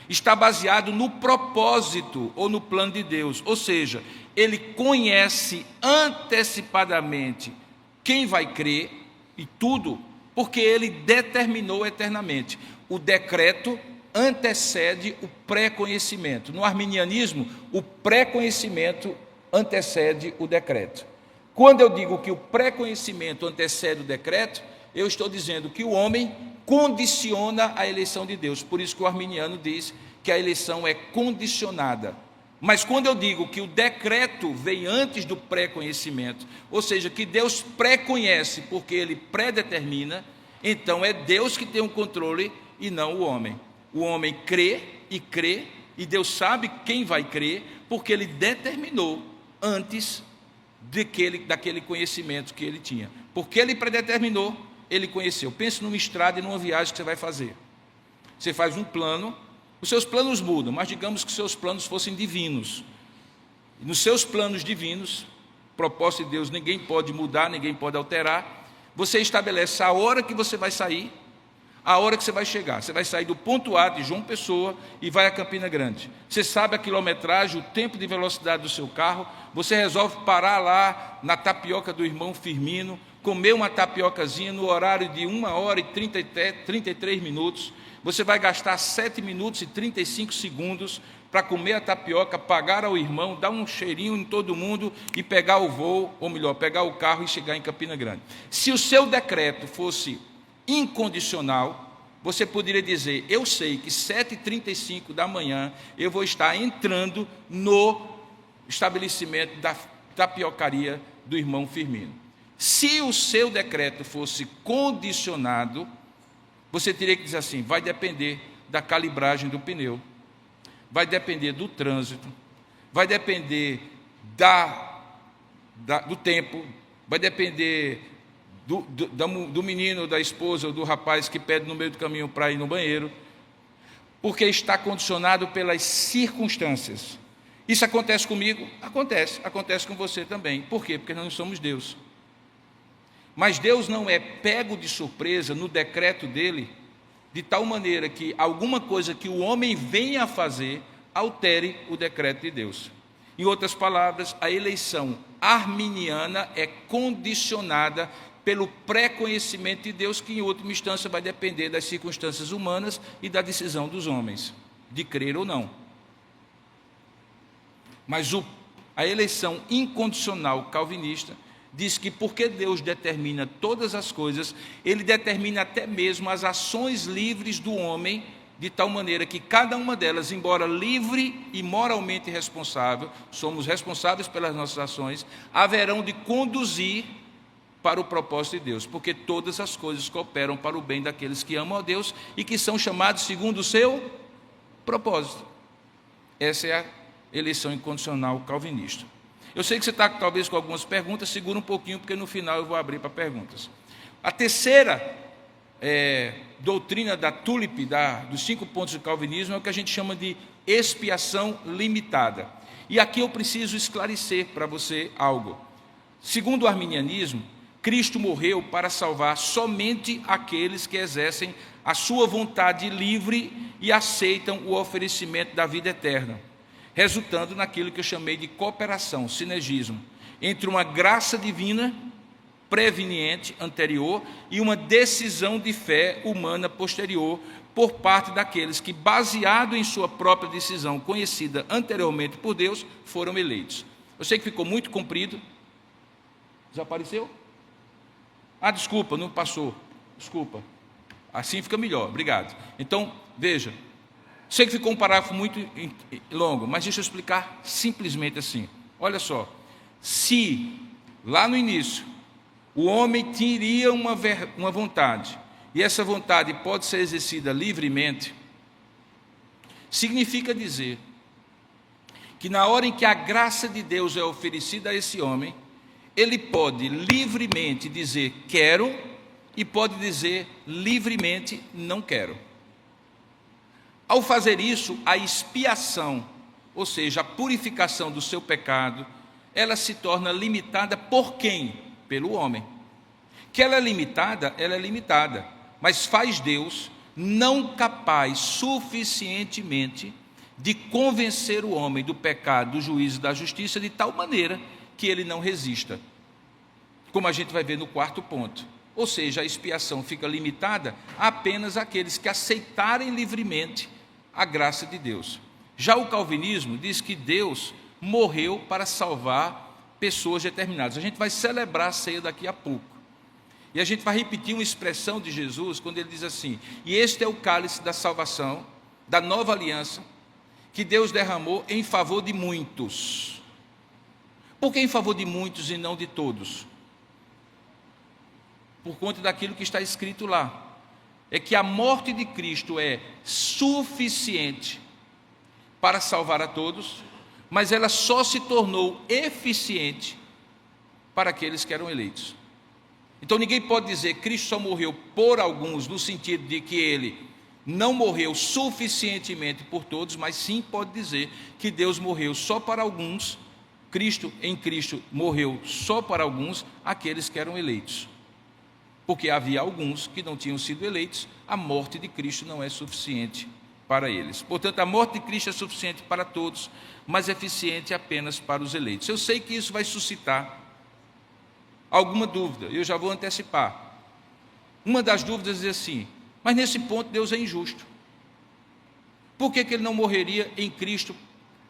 [SPEAKER 1] está baseado no propósito ou no plano de Deus. Ou seja, ele conhece antecipadamente quem vai crer e tudo, porque ele determinou eternamente. O decreto antecede o pré-conhecimento. No arminianismo, o pré-conhecimento antecede o decreto. Quando eu digo que o pré-conhecimento antecede o decreto, eu estou dizendo que o homem condiciona a eleição de Deus. Por isso que o arminiano diz que a eleição é condicionada. Mas quando eu digo que o decreto vem antes do pré-conhecimento, ou seja, que Deus pré-conhece porque ele predetermina, então é Deus que tem o controle e não o homem. O homem crê, e Deus sabe quem vai crer, porque ele determinou antes daquele conhecimento que ele tinha. Porque ele predeterminou, ele conheceu. Pense numa estrada e numa viagem que você vai fazer. Você faz um plano, os seus planos mudam, mas digamos que seus planos fossem divinos. Nos seus planos divinos, propósito de Deus, ninguém pode mudar, ninguém pode alterar. Você estabelece a hora que você vai sair, a hora que você vai chegar. Você vai sair do ponto A de João Pessoa e vai a Campina Grande. Você sabe a quilometragem, o tempo de velocidade do seu carro. Você resolve parar lá na tapioca do irmão Firmino, comer uma tapiocazinha no horário de 1h33 minutos. Você vai gastar 7 minutos e 35 segundos para comer a tapioca, pagar ao irmão, dar um cheirinho em todo mundo e pegar o voo, ou melhor, pegar o carro e chegar em Campina Grande. Se o seu decreto fosse incondicional, você poderia dizer: eu sei que 7h35 da manhã eu vou estar entrando no estabelecimento da tapiocaria do irmão Firmino. Se o seu decreto fosse condicionado, você teria que dizer assim: vai depender da calibragem do pneu, vai depender do trânsito, vai depender do tempo, vai depender do menino, da esposa ou do rapaz que pede no meio do caminho para ir no banheiro, porque está condicionado pelas circunstâncias. Isso acontece comigo? Acontece com você também. Por quê? Porque nós não somos Deus. Mas Deus não é pego de surpresa no decreto dele, de tal maneira que alguma coisa que o homem venha a fazer altere o decreto de Deus. Em outras palavras, a eleição arminiana é condicionada pelo pré-conhecimento de Deus, que em última instância vai depender das circunstâncias humanas e da decisão dos homens, de crer ou não. Mas a eleição incondicional calvinista diz que porque Deus determina todas as coisas, Ele determina até mesmo as ações livres do homem, de tal maneira que cada uma delas, embora livre e moralmente responsável, somos responsáveis pelas nossas ações, haverão de conduzir para o propósito de Deus, porque todas as coisas cooperam para o bem daqueles que amam a Deus e que são chamados segundo o seu propósito. Essa é a eleição incondicional calvinista. Eu sei que você está talvez com algumas perguntas, segura um pouquinho, porque no final eu vou abrir para perguntas. A terceira doutrina da TULIP, dos 5 pontos do calvinismo, é o que a gente chama de expiação limitada. E aqui eu preciso esclarecer para você algo. Segundo o arminianismo, Cristo morreu para salvar somente aqueles que exercem a sua vontade livre e aceitam o oferecimento da vida eterna, resultando naquilo que eu chamei de cooperação, sinergismo, entre uma graça divina preveniente, anterior, e uma decisão de fé humana posterior, por parte daqueles que, baseado em sua própria decisão, conhecida anteriormente por Deus, foram eleitos. Eu sei que ficou muito comprido. Desapareceu? Desculpa, não passou. Desculpa. Assim fica melhor, obrigado. Então, veja. Sei que ficou um parágrafo muito longo, mas deixa eu explicar simplesmente assim. Olha só, se lá no início o homem teria uma vontade, e essa vontade pode ser exercida livremente, significa dizer que na hora em que a graça de Deus é oferecida a esse homem, ele pode livremente dizer quero e pode dizer livremente não quero. Ao fazer isso, a expiação, ou seja, a purificação do seu pecado, ela se torna limitada por quem? Pelo homem. Que ela é limitada, mas faz Deus não capaz suficientemente de convencer o homem do pecado, do juízo e da justiça, de tal maneira que ele não resista. Como a gente vai ver no 4º ponto. Ou seja, a expiação fica limitada apenas àqueles que aceitarem livremente a graça de Deus. Já o calvinismo diz que Deus morreu para salvar pessoas determinadas. A gente vai celebrar a ceia daqui a pouco. E a gente vai repetir uma expressão de Jesus, quando ele diz assim: e este é o cálice da salvação, da nova aliança, que Deus derramou em favor de muitos. Por que em favor de muitos e não de todos? Por conta daquilo que está escrito lá. É que a morte de Cristo é suficiente para salvar a todos, mas ela só se tornou eficiente para aqueles que eram eleitos. Então ninguém pode dizer que Cristo só morreu por alguns, no sentido de que ele não morreu suficientemente por todos, mas sim pode dizer que Deus morreu só para alguns, em Cristo morreu só para alguns, aqueles que eram eleitos. Porque havia alguns que não tinham sido eleitos, a morte de Cristo não é suficiente para eles. Portanto, a morte de Cristo é suficiente para todos, mas é eficiente apenas para os eleitos. Eu sei que isso vai suscitar alguma dúvida, eu já vou antecipar. Uma das dúvidas é assim: mas nesse ponto Deus é injusto. Por que ele não morreria em Cristo?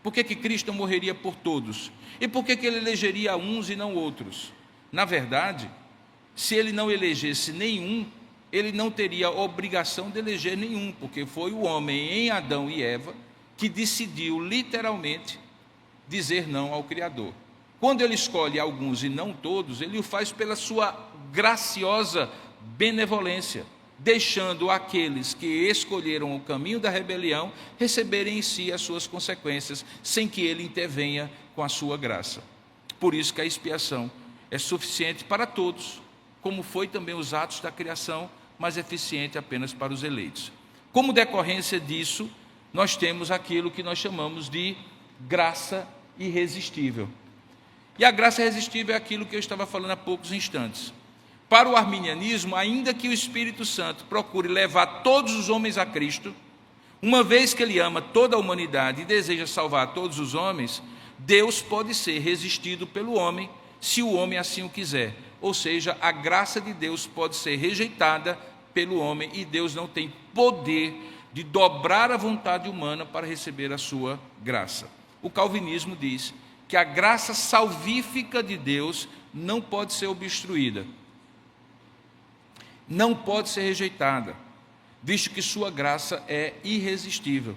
[SPEAKER 1] Por que Cristo não morreria por todos? E por que ele elegeria uns e não outros? Na verdade, se ele não elegesse nenhum, ele não teria obrigação de eleger nenhum, porque foi o homem em Adão e Eva que decidiu literalmente dizer não ao Criador. Quando ele escolhe alguns e não todos, ele o faz pela sua graciosa benevolência, deixando aqueles que escolheram o caminho da rebelião receberem em si as suas consequências, sem que ele intervenha com a sua graça. Por isso que a expiação é suficiente para todos, como foi também os atos da criação, mas eficiente apenas para os eleitos. Como decorrência disso, nós temos aquilo que nós chamamos de graça irresistível. E a graça irresistível é aquilo que eu estava falando há poucos instantes. Para o arminianismo, ainda que o Espírito Santo procure levar todos os homens a Cristo, uma vez que ele ama toda a humanidade e deseja salvar todos os homens, Deus pode ser resistido pelo homem, se o homem assim o quiser. Ou seja, a graça de Deus pode ser rejeitada pelo homem e Deus não tem poder de dobrar a vontade humana para receber a sua graça. O calvinismo diz que a graça salvífica de Deus não pode ser obstruída, não pode ser rejeitada, visto que sua graça é irresistível.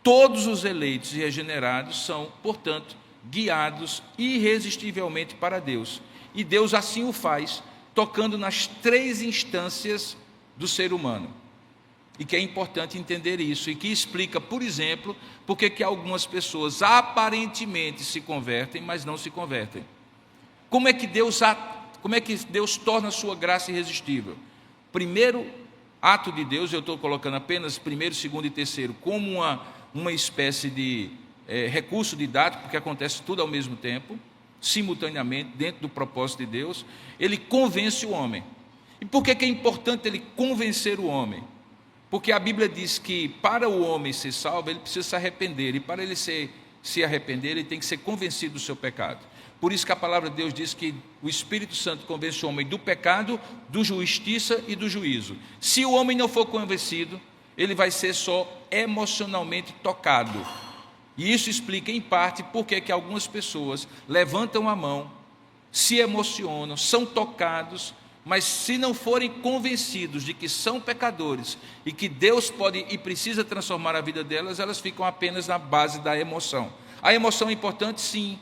[SPEAKER 1] Todos os eleitos e regenerados são, portanto, guiados irresistivelmente para Deus. E Deus assim o faz, tocando nas 3 instâncias do ser humano. E que é importante entender isso, e que explica, por exemplo, por que algumas pessoas aparentemente se convertem, mas não se convertem. Como é que Deus torna a sua graça irresistível? Primeiro ato de Deus, eu estou colocando apenas primeiro, segundo e terceiro, como uma espécie de recurso didático, porque acontece tudo ao mesmo tempo, simultaneamente, dentro do propósito de Deus. Ele convence o homem. E por que é importante ele convencer o homem? Porque a Bíblia diz que para o homem ser salvo, ele precisa se arrepender, e para ele se arrepender, ele tem que ser convencido do seu pecado. Por isso que a palavra de Deus diz que o Espírito Santo convence o homem do pecado, do justiça e do juízo. Se o homem não for convencido, ele vai ser só emocionalmente tocado. E isso explica, em parte, por que algumas pessoas levantam a mão, se emocionam, são tocados, mas se não forem convencidos de que são pecadores e que Deus pode e precisa transformar a vida delas, elas ficam apenas na base da emoção. A emoção é importante, sim,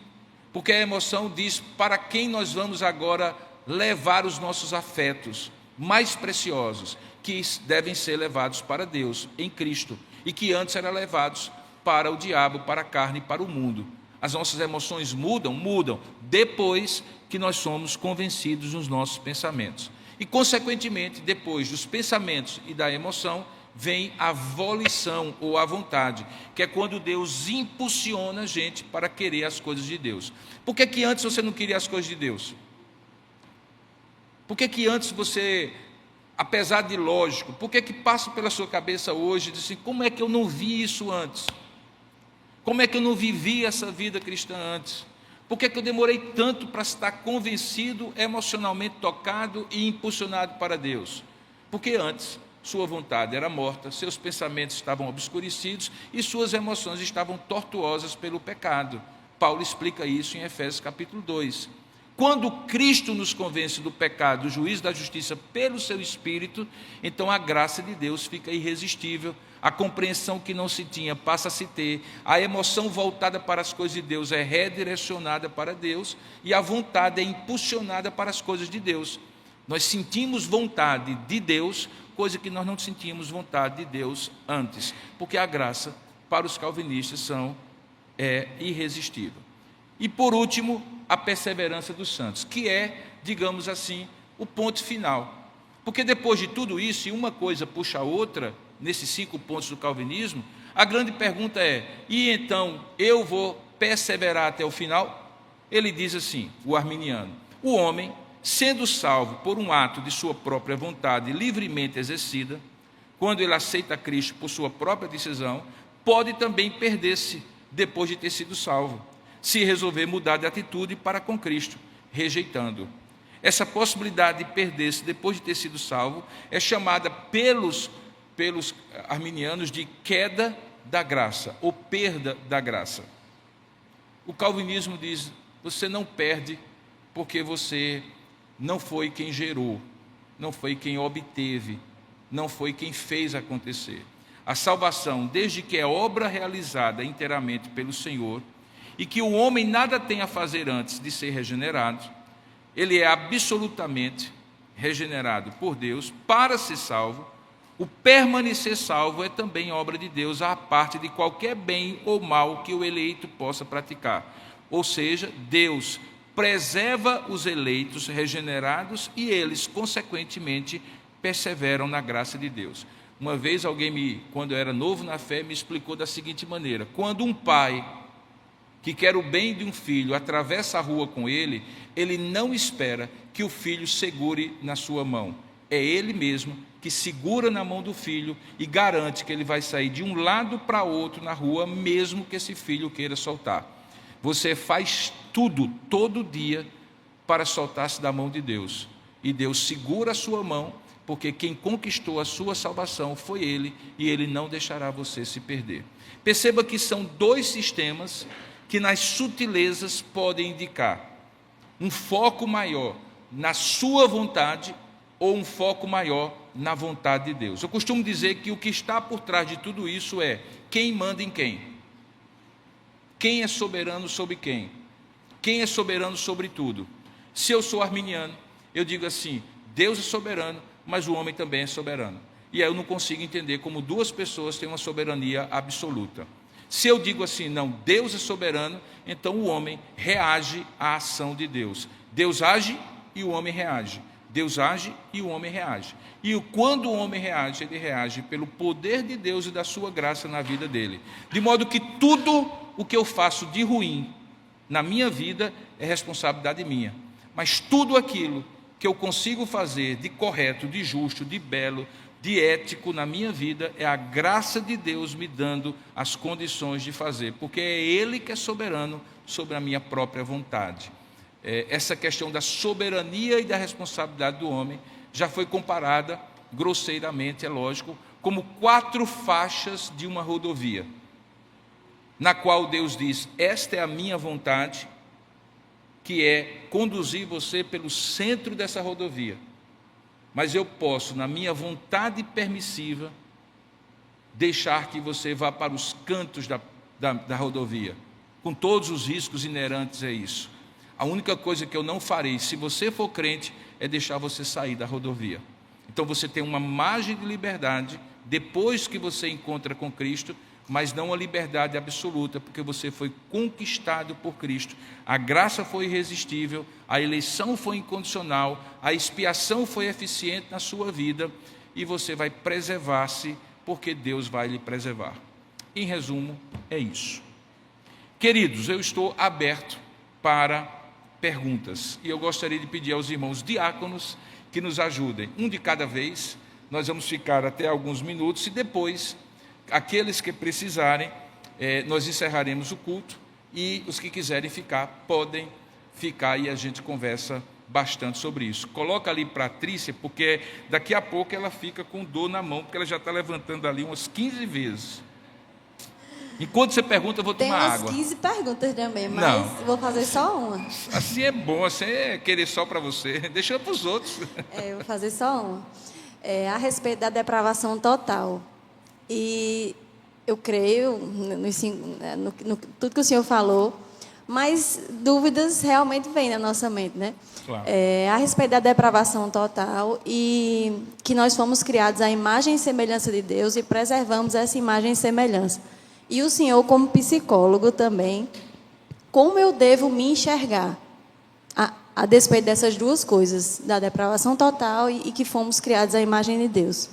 [SPEAKER 1] porque a emoção diz para quem nós vamos agora levar os nossos afetos mais preciosos, que devem ser levados para Deus, em Cristo, e que antes eram levados para o diabo, para a carne e para o mundo. As nossas emoções mudam, depois que nós somos convencidos nos nossos pensamentos. E, consequentemente, depois dos pensamentos e da emoção, vem a volição ou a vontade, que é quando Deus impulsiona a gente para querer as coisas de Deus. Por que antes você não queria as coisas de Deus? Por que antes você, apesar de lógico, por que passa pela sua cabeça hoje, diz assim, como é que eu não vi isso antes? Como é que eu não vivi essa vida cristã antes? Por que eu demorei tanto para estar convencido, emocionalmente tocado e impulsionado para Deus? Porque antes sua vontade era morta, seus pensamentos estavam obscurecidos e suas emoções estavam tortuosas pelo pecado. Paulo explica isso em Efésios capítulo 2. Quando Cristo nos convence do pecado, do juízo da justiça pelo seu Espírito, então a graça de Deus fica irresistível, a compreensão que não se tinha passa a se ter, a emoção voltada para as coisas de Deus é redirecionada para Deus e a vontade é impulsionada para as coisas de Deus. Nós sentimos vontade de Deus, coisa que nós não sentíamos vontade de Deus antes, porque a graça para os calvinistas é irresistível. E por último, a perseverança dos santos, que é, digamos assim, o ponto final. Porque depois de tudo isso, e uma coisa puxa a outra, nesses 5 pontos do calvinismo, a grande pergunta é, e então eu vou perseverar até o final? Ele diz assim, o arminiano, o homem, sendo salvo por um ato de sua própria vontade livremente exercida, quando ele aceita Cristo por sua própria decisão, pode também perder-se depois de ter sido salvo, se resolver mudar de atitude para com Cristo, rejeitando-o. Essa possibilidade de perder-se depois de ter sido salvo é chamada pelos arminianos de queda da graça, ou perda da graça. O calvinismo diz: você não perde porque você não foi quem gerou, não foi quem obteve, não foi quem fez acontecer. A salvação, desde que é obra realizada inteiramente pelo Senhor, e que o homem nada tem a fazer antes de ser regenerado, ele é absolutamente regenerado por Deus para ser salvo. O permanecer salvo é também obra de Deus, à parte de qualquer bem ou mal que o eleito possa praticar. Ou seja, Deus preserva os eleitos regenerados e eles, consequentemente, perseveram na graça de Deus. Uma vez alguém, quando eu era novo na fé, me explicou da seguinte maneira: quando um pai que quer o bem de um filho atravessa a rua com ele, ele não espera que o filho segure na sua mão. É ele mesmo que segura na mão do filho e garante que ele vai sair de um lado para outro na rua, mesmo que esse filho queira soltar. Você faz tudo, todo dia, para soltar-se da mão de Deus. E Deus segura a sua mão, porque quem conquistou a sua salvação foi Ele, e Ele não deixará você se perder. Perceba que são dois sistemas que nas sutilezas podem indicar um foco maior na sua vontade ou um foco maior na vontade de Deus. Eu costumo dizer que o que está por trás de tudo isso é quem manda em quem. Quem é soberano sobre quem? Quem é soberano sobre tudo? Se eu sou arminiano, eu digo assim: Deus é soberano, mas o homem também é soberano. E aí eu não consigo entender como duas pessoas têm uma soberania absoluta. Se eu digo assim: não, Deus é soberano, então o homem reage à ação de Deus. Deus age e o homem reage. Deus age e o homem reage. E quando o homem reage, ele reage pelo poder de Deus e da sua graça na vida dele. De modo que tudo o que eu faço de ruim na minha vida é responsabilidade minha. Mas tudo aquilo que eu consigo fazer de correto, de justo, de belo, de ético na minha vida, é a graça de Deus me dando as condições de fazer, porque é Ele que é soberano sobre a minha própria vontade. Essa questão da soberania e da responsabilidade do homem já foi comparada, grosseiramente, é lógico, como 4 faixas de uma rodovia, na qual Deus diz: esta é a minha vontade, que é conduzir você pelo centro dessa rodovia. Mas eu posso, na minha vontade permissiva, deixar que você vá para os cantos da rodovia, com todos os riscos inerentes a isso. A única coisa que eu não farei, se você for crente, é deixar você sair da rodovia. Então você tem uma margem de liberdade depois que você encontra com Cristo, mas não a liberdade absoluta, porque você foi conquistado por Cristo. A graça foi irresistível, a eleição foi incondicional, a expiação foi eficiente na sua vida, e você vai preservar-se, porque Deus vai lhe preservar. Em resumo, é isso. Queridos, eu estou aberto para perguntas, e eu gostaria de pedir aos irmãos diáconos que nos ajudem, um de cada vez. Nós vamos ficar até alguns minutos, e depois aqueles que precisarem, nós encerraremos o culto, e os que quiserem ficar, podem ficar, e a gente conversa bastante sobre isso. Coloca ali para a Trícia, porque daqui a pouco ela fica com dor na mão, porque ela já está levantando ali umas 15 vezes. Enquanto você pergunta, eu vou tomar água.
[SPEAKER 2] Tem umas 15 perguntas também, mas
[SPEAKER 1] não,
[SPEAKER 2] vou fazer só uma.
[SPEAKER 1] Assim é bom, assim é querer só para você, deixa para os outros.
[SPEAKER 2] Eu vou fazer só uma. A respeito da depravação total. E eu creio no tudo que o senhor falou, mas dúvidas realmente vêm na nossa mente, né?
[SPEAKER 1] Claro.
[SPEAKER 2] A respeito da depravação total, e que nós fomos criados à imagem e semelhança de Deus e preservamos essa imagem e semelhança. E o senhor, como psicólogo também, como eu devo me enxergar a despeito dessas duas coisas, da depravação total e que fomos criados à imagem de Deus?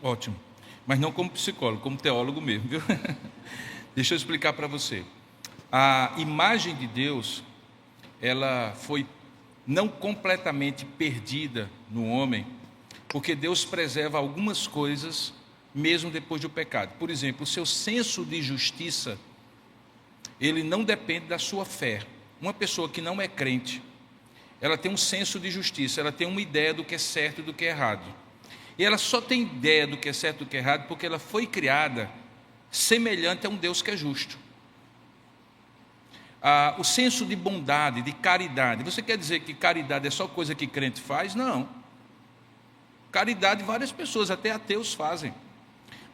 [SPEAKER 1] Ótimo. Mas não como psicólogo, como teólogo mesmo, viu? Deixa eu explicar para você. A imagem de Deus, ela foi não completamente perdida no homem, porque Deus preserva algumas coisas mesmo depois do pecado. Por exemplo, o seu senso de justiça, ele não depende da sua fé. Uma pessoa que não é crente, ela tem um senso de justiça, ela tem uma ideia do que é certo e do que é errado. E ela só tem ideia do que é certo e do que é errado porque ela foi criada semelhante a um Deus que é justo. O senso de bondade, de caridade. Você quer dizer que caridade é só coisa que crente faz? Não. Caridade várias pessoas, até ateus, fazem.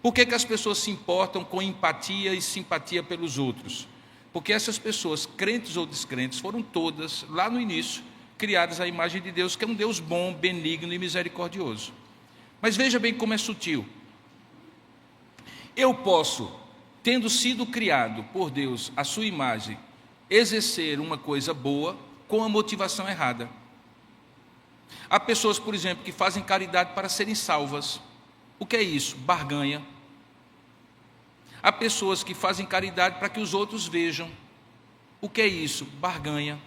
[SPEAKER 1] Por que as pessoas se importam com empatia e simpatia pelos outros? Porque essas pessoas, crentes ou descrentes, foram todas, lá no início, criadas à imagem de Deus, que é um Deus bom, benigno e misericordioso. Mas veja bem como é sutil. Eu posso, tendo sido criado por Deus à sua imagem, exercer uma coisa boa com a motivação errada. Há pessoas, por exemplo, que fazem caridade para serem salvas. O que é isso? Barganha. Há pessoas que fazem caridade para que os outros vejam. O que é isso? Barganha.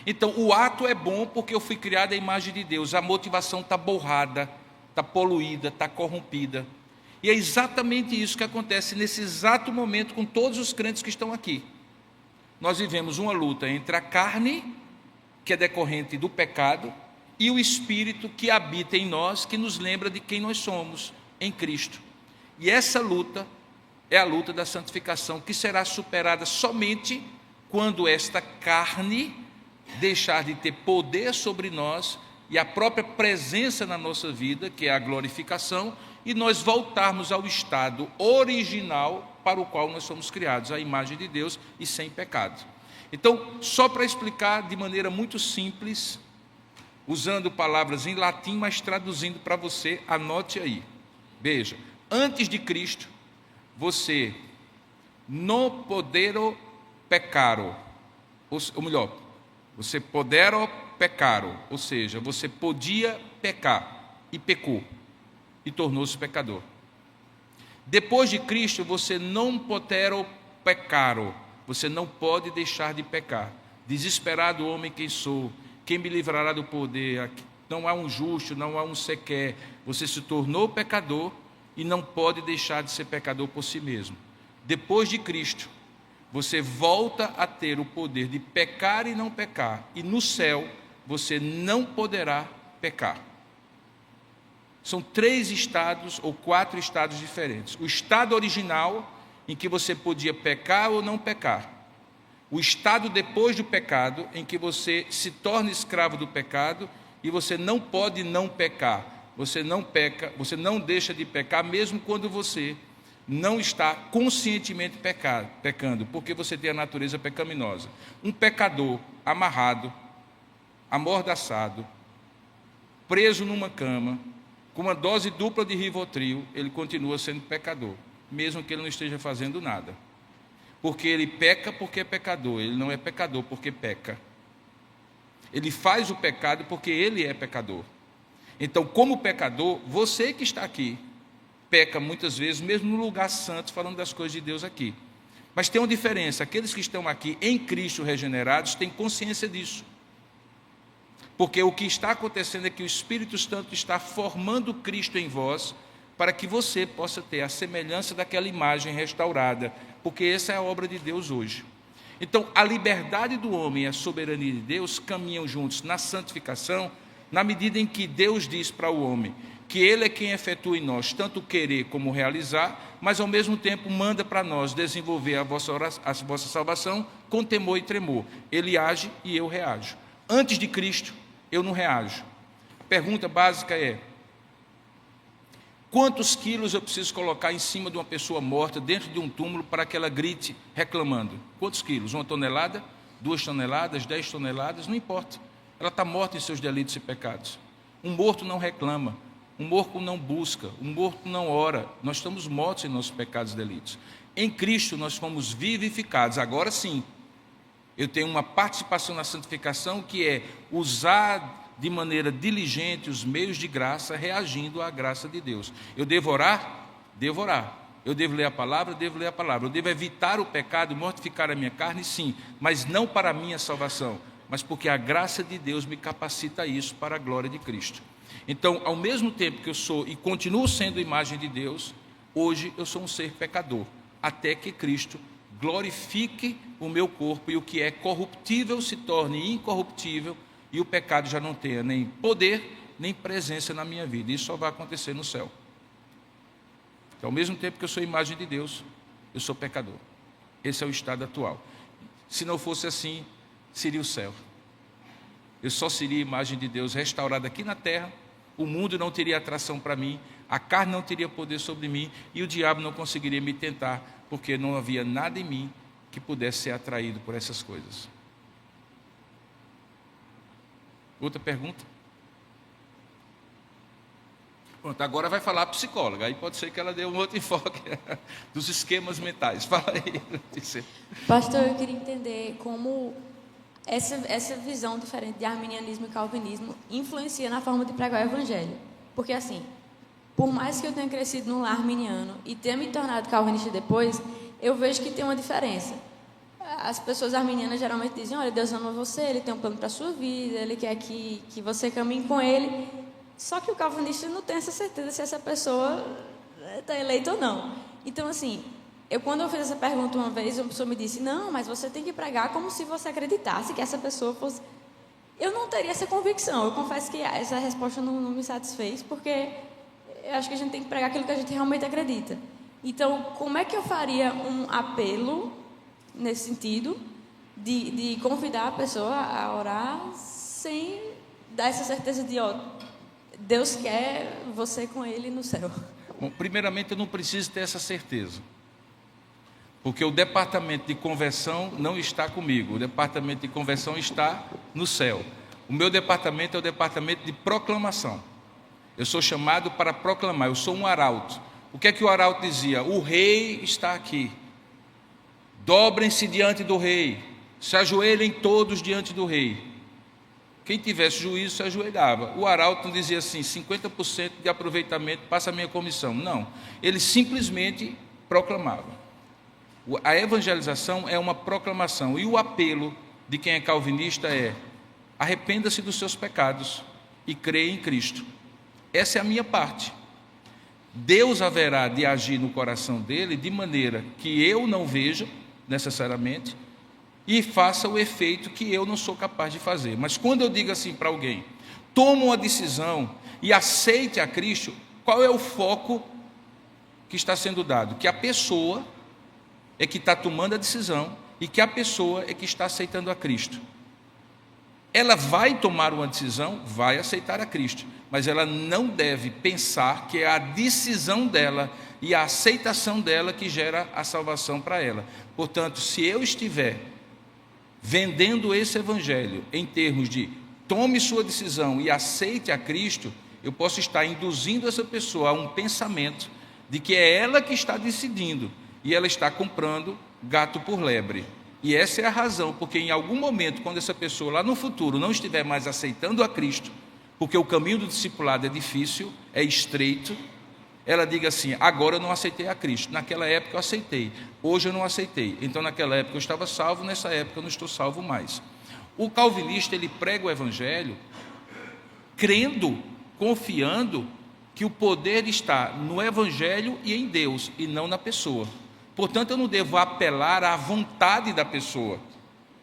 [SPEAKER 1] Então, o ato é bom porque eu fui criado à imagem de Deus. A motivação está borrada, está poluída, está corrompida. E é exatamente isso que acontece nesse exato momento com todos os crentes que estão aqui. Nós vivemos uma luta entre a carne, que é decorrente do pecado, e o Espírito que habita em nós, que nos lembra de quem nós somos em Cristo. E essa luta é a luta da santificação, que será superada somente quando esta carne deixar de ter poder sobre nós e a própria presença na nossa vida, que é a glorificação, e nós voltarmos ao estado original para o qual nós somos criados, à imagem de Deus e sem pecado. Então, só para explicar de maneira muito simples, usando palavras em latim, mas traduzindo para você, anote aí. Veja, antes de Cristo, você não podero pecaro, ou melhor, você podero pecaro, ou seja, você podia pecar e pecou e tornou-se pecador. Depois de Cristo, você não potero pecaro, você não pode deixar de pecar. Desesperado homem quem sou, quem me livrará do poder? Não há um justo, não há um sequer. Você se tornou pecador e não pode deixar de ser pecador por si mesmo. Depois de Cristo, você volta a ter o poder de pecar e não pecar. E no céu, você não poderá pecar. São 3 estados ou 4 estados diferentes. O estado original, em que você podia pecar ou não pecar. O estado depois do pecado, em que você se torna escravo do pecado e você não pode não pecar. Você não peca, você não deixa de pecar, mesmo quando você não está conscientemente pecando, porque você tem a natureza pecaminosa. Um pecador amarrado, amordaçado, preso numa cama, com uma dose dupla de Rivotril, ele continua sendo pecador, mesmo que ele não esteja fazendo nada. Porque ele peca porque é pecador, ele não é pecador porque peca. Ele faz o pecado porque ele é pecador. Então, como pecador, você que está aqui, peca muitas vezes, mesmo no lugar santo, falando das coisas de Deus aqui. Mas tem uma diferença, aqueles que estão aqui em Cristo regenerados têm consciência disso. Porque o que está acontecendo é que o Espírito Santo está formando Cristo em vós, para que você possa ter a semelhança daquela imagem restaurada, porque essa é a obra de Deus hoje. Então, a liberdade do homem e a soberania de Deus caminham juntos na santificação, na medida em que Deus diz para o homem que Ele é quem efetua em nós tanto querer como realizar, mas ao mesmo tempo manda para nós desenvolver a vossa salvação com temor e tremor. Ele age e eu reajo. Antes de Cristo, eu não reajo. A pergunta básica é: quantos quilos eu preciso colocar em cima de uma pessoa morta, dentro de um túmulo, para que ela grite reclamando? Quantos quilos? 1 tonelada? 2 toneladas? 10 toneladas? Não importa. Ela está morta em seus delitos e pecados. Um morto não reclama, um morto não busca, um morto não ora. Nós estamos mortos em nossos pecados e delitos. Em Cristo nós fomos vivificados. Agora sim, eu tenho uma participação na santificação, que é usar de maneira diligente os meios de graça, reagindo à graça de Deus. Eu devo orar? Devo orar. Eu devo ler a palavra? Devo ler a palavra. Eu devo evitar o pecado, mortificar a minha carne? Sim, mas não para a minha salvação, mas porque a graça de Deus me capacita a isso para a glória de Cristo. Então, ao mesmo tempo que eu sou e continuo sendo imagem de Deus, hoje eu sou um ser pecador, até que Cristo glorifique o meu corpo e o que é corruptível se torne incorruptível e o pecado já não tenha nem poder, nem presença na minha vida. Isso só vai acontecer no céu. Então, ao mesmo tempo que eu sou imagem de Deus, eu sou pecador. Esse é o estado atual. Se não fosse assim, seria o céu. Eu só seria a imagem de Deus restaurada aqui na terra, o mundo não teria atração para mim, a carne não teria poder sobre mim e o diabo não conseguiria me tentar, porque não havia nada em mim que pudesse ser atraído por essas coisas. Outra pergunta? Pronto, agora vai falar a psicóloga, aí pode ser que ela dê um outro enfoque dos esquemas mentais. Fala aí.
[SPEAKER 2] Pastor, eu queria entender como essa visão diferente de arminianismo e calvinismo influencia na forma de pregar o evangelho. Porque assim, por mais que eu tenha crescido num lar arminiano e tenha me tornado calvinista depois, eu vejo que tem uma diferença. As pessoas arminianas geralmente dizem, olha, Deus ama você, Ele tem um plano para a sua vida, Ele quer que você caminhe com Ele. Só que o calvinista não tem essa certeza se essa pessoa está eleita ou não. Então, assim, quando eu fiz essa pergunta uma vez, uma pessoa me disse, não, mas você tem que pregar como se você acreditasse que essa pessoa fosse... Eu não teria essa convicção. Eu confesso que essa resposta não me satisfez, porque eu acho que a gente tem que pregar aquilo que a gente realmente acredita. Então, como é que eu faria um apelo nesse sentido de convidar a pessoa a orar sem dar essa certeza de, ó, Deus quer você com Ele no céu?
[SPEAKER 1] Bom, primeiramente, eu não preciso ter essa certeza, porque o departamento de conversão não está comigo, o departamento de conversão está no céu. O meu departamento é o departamento de proclamação. Eu sou chamado para proclamar, eu sou um arauto. O que é que o arauto dizia? O rei está aqui. Dobrem-se diante do rei, se ajoelhem todos diante do rei. Quem tivesse juízo se ajoelhava. O arauto não dizia assim, 50% de aproveitamento, passa a minha comissão. Não, ele simplesmente proclamava. A evangelização é uma proclamação, e o apelo de quem é calvinista é: arrependa-se dos seus pecados e creia em Cristo. Essa é a minha parte. Deus haverá de agir no coração dele de maneira que eu não veja necessariamente e faça o efeito que eu não sou capaz de fazer. Mas quando eu digo assim para alguém, toma uma decisão e aceite a Cristo, qual é o foco que está sendo dado? Que a pessoa é que está tomando a decisão e que a pessoa é que está aceitando a Cristo. Ela vai tomar uma decisão, vai aceitar a Cristo, mas ela não deve pensar que é a decisão dela e a aceitação dela que gera a salvação para ela. Portanto, se eu estiver vendendo esse evangelho em termos de tome sua decisão e aceite a Cristo, eu posso estar induzindo essa pessoa a um pensamento de que é ela que está decidindo e ela está comprando gato por lebre. E essa é a razão, porque em algum momento, quando essa pessoa lá no futuro não estiver mais aceitando a Cristo, porque o caminho do discipulado é difícil, é estreito, ela diga assim, agora eu não aceitei a Cristo, naquela época eu aceitei, hoje eu não aceitei, então naquela época eu estava salvo, nessa época eu não estou salvo mais. O calvinista, ele prega o evangelho crendo, confiando que o poder está no evangelho e em Deus, e não na pessoa. Portanto, eu não devo apelar à vontade da pessoa,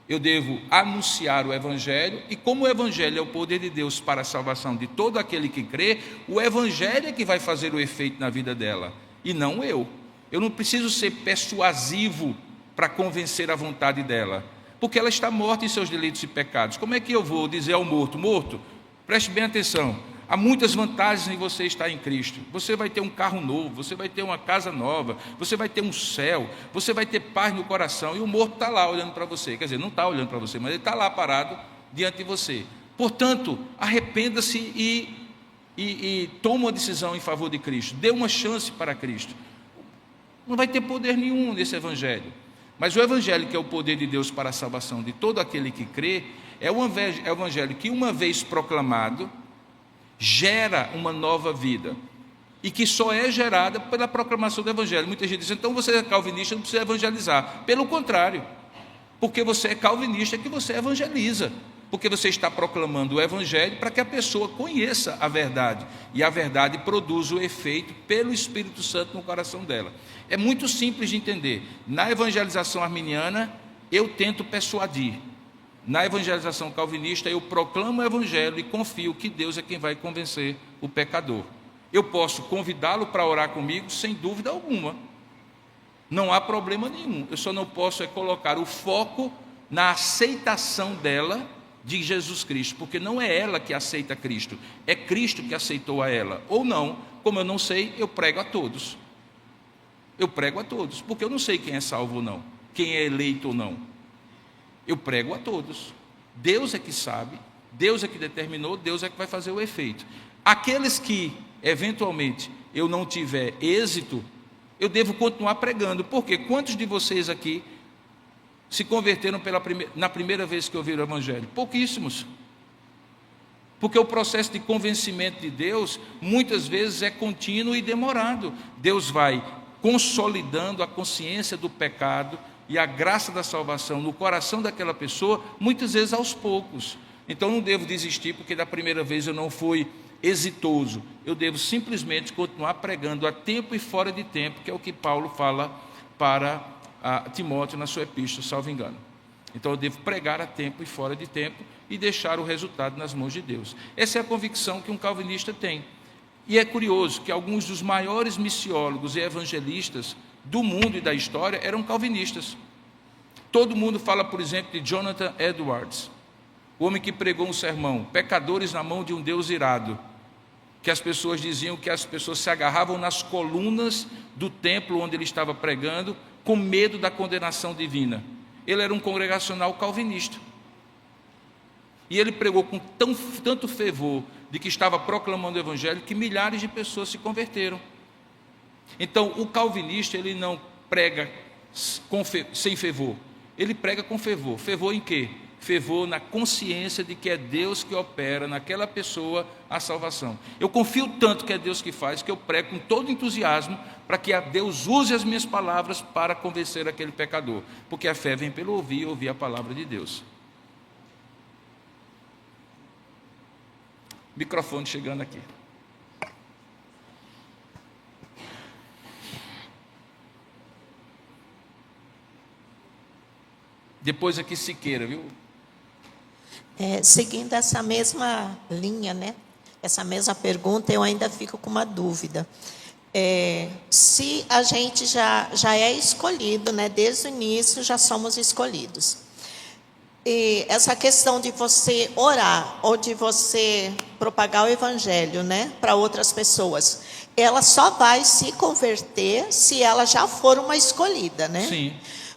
[SPEAKER 1] eu devo anunciar o evangelho, e como o evangelho é o poder de Deus para a salvação de todo aquele que crê, o evangelho é que vai fazer o efeito na vida dela, e não eu. Eu não preciso ser persuasivo para convencer a vontade dela, porque ela está morta em seus delitos e pecados. Como é que eu vou dizer ao morto, morto, preste bem atenção, há muitas vantagens em você estar em Cristo. Você vai ter um carro novo, você vai ter uma casa nova, você vai ter um céu, você vai ter paz no coração, e o morto está lá olhando para você. Quer dizer, não está olhando para você, mas ele está lá parado diante de você. Portanto, arrependa-se e toma uma decisão em favor de Cristo. Dê uma chance para Cristo. Não vai ter poder nenhum nesse evangelho. Mas o evangelho, que é o poder de Deus para a salvação de todo aquele que crê, é o evangelho que, uma vez proclamado, gera uma nova vida, e que só é gerada pela proclamação do evangelho. Muita gente diz, então você é calvinista, não precisa evangelizar. Pelo contrário, porque você é calvinista que você evangeliza, porque você está proclamando o evangelho para que a pessoa conheça a verdade, e a verdade produz o efeito pelo Espírito Santo no coração dela. É muito simples de entender. Na evangelização arminiana, eu tento persuadir. Na evangelização calvinista, eu proclamo o evangelho e confio que Deus é quem vai convencer o pecador. Eu posso convidá-lo para orar comigo, sem dúvida alguma. Não há problema nenhum. Eu só não posso colocar o foco na aceitação dela de Jesus Cristo, porque não é ela que aceita Cristo, é Cristo que aceitou a ela. Ou não, como eu não sei, eu prego a todos. Eu prego a todos, porque eu não sei quem é salvo ou não, quem é eleito ou não. Eu prego a todos. Deus é que sabe, Deus é que determinou, Deus é que vai fazer o efeito. Aqueles que, eventualmente, eu não tiver êxito, eu devo continuar pregando, porque quantos de vocês aqui se converteram na primeira vez que ouviram o Evangelho? Pouquíssimos. Porque o processo de convencimento de Deus, muitas vezes, é contínuo e demorado. Deus vai consolidando a consciência do pecado e a graça da salvação no coração daquela pessoa, muitas vezes aos poucos. Então não devo desistir porque da primeira vez eu não fui exitoso. Eu devo simplesmente continuar pregando a tempo e fora de tempo, que é o que Paulo fala para Timóteo na sua epístola, salvo engano. Então eu devo pregar a tempo e fora de tempo e deixar o resultado nas mãos de Deus. Essa é a convicção que um calvinista tem. E é curioso que alguns dos maiores missiólogos e evangelistas do mundo e da história eram calvinistas. Todo mundo fala, por exemplo, de Jonathan Edwards, o homem que pregou um sermão, Pecadores na mão de um Deus irado, que as pessoas diziam que as pessoas se agarravam nas colunas do templo onde ele estava pregando, com medo da condenação divina. Ele era um congregacional calvinista. E ele pregou com tanto fervor de que estava proclamando o Evangelho, que milhares de pessoas se converteram. Então, o calvinista, ele não prega sem fervor, ele prega com fervor. Fervor em quê? Fervor na consciência de que é Deus que opera naquela pessoa a salvação. Eu confio tanto que é Deus que faz, que eu prego com todo entusiasmo para que Deus use as minhas palavras para convencer aquele pecador, porque a fé vem pelo ouvir e ouvir a palavra de Deus. Microfone chegando aqui. Depois aqui Siqueira, viu?
[SPEAKER 3] Seguindo essa mesma linha, né? Essa mesma pergunta, eu ainda fico com uma dúvida. Se a gente já é escolhido, né? Desde o início já somos escolhidos. E essa questão de você orar ou de você propagar o Evangelho, né, para outras pessoas, ela só vai se converter se ela já for uma escolhida, né?
[SPEAKER 1] Sim.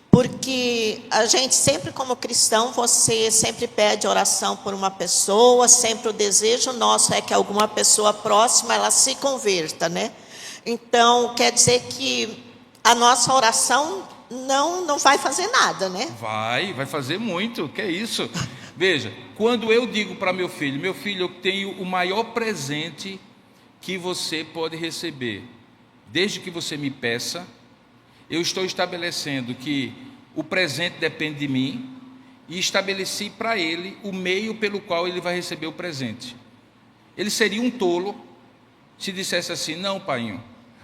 [SPEAKER 3] Porque a gente sempre, como cristão, você sempre pede oração por uma pessoa, sempre o desejo nosso é que alguma pessoa próxima ela se converta, né? Então, quer dizer que a nossa oração não vai fazer nada, né?
[SPEAKER 1] Vai fazer muito, que é isso? Veja, quando eu digo para meu filho, eu tenho o maior presente que você pode receber, desde que você me peça, eu estou estabelecendo que o presente depende de mim e estabeleci para ele o meio pelo qual ele vai receber o presente. Ele seria um tolo se dissesse assim: não, painho,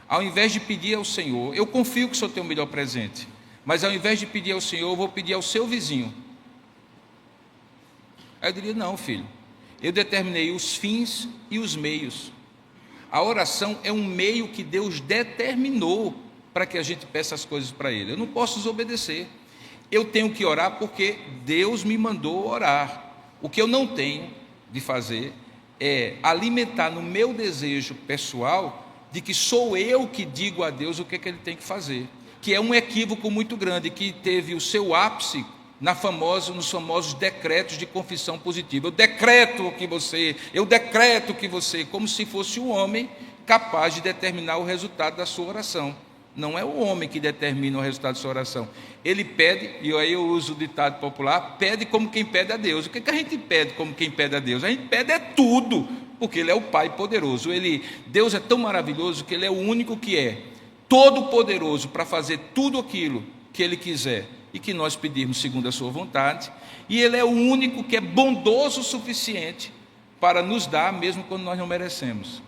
[SPEAKER 1] ao invés de pedir ao Senhor, eu confio que o Senhor tem o melhor presente, mas ao invés de pedir ao Senhor, eu vou pedir ao seu vizinho. Aí eu diria: não, filho, eu determinei os fins e os meios. A oração é um meio que Deus determinou para que a gente peça as coisas para Ele. Eu não posso desobedecer. Eu tenho que orar porque Deus me mandou orar. O que eu não tenho de fazer é alimentar no meu desejo pessoal de que sou eu que digo a Deus o que Ele tem que fazer, que é um equívoco muito grande, que teve o seu ápice nos famosos decretos de confissão positiva. Eu decreto que você, como se fosse um homem capaz de determinar o resultado da sua oração. Não é o homem que determina o resultado da sua oração. Ele pede, e aí eu uso o ditado popular, pede como quem pede a Deus. O que a gente pede como quem pede a Deus? A gente pede é tudo, porque Ele é o Pai poderoso. Deus é tão maravilhoso que Ele é o único que é todo poderoso para fazer tudo aquilo que Ele quiser e que nós pedirmos segundo a sua vontade, e Ele é o único que é bondoso o suficiente para nos dar mesmo quando nós não merecemos.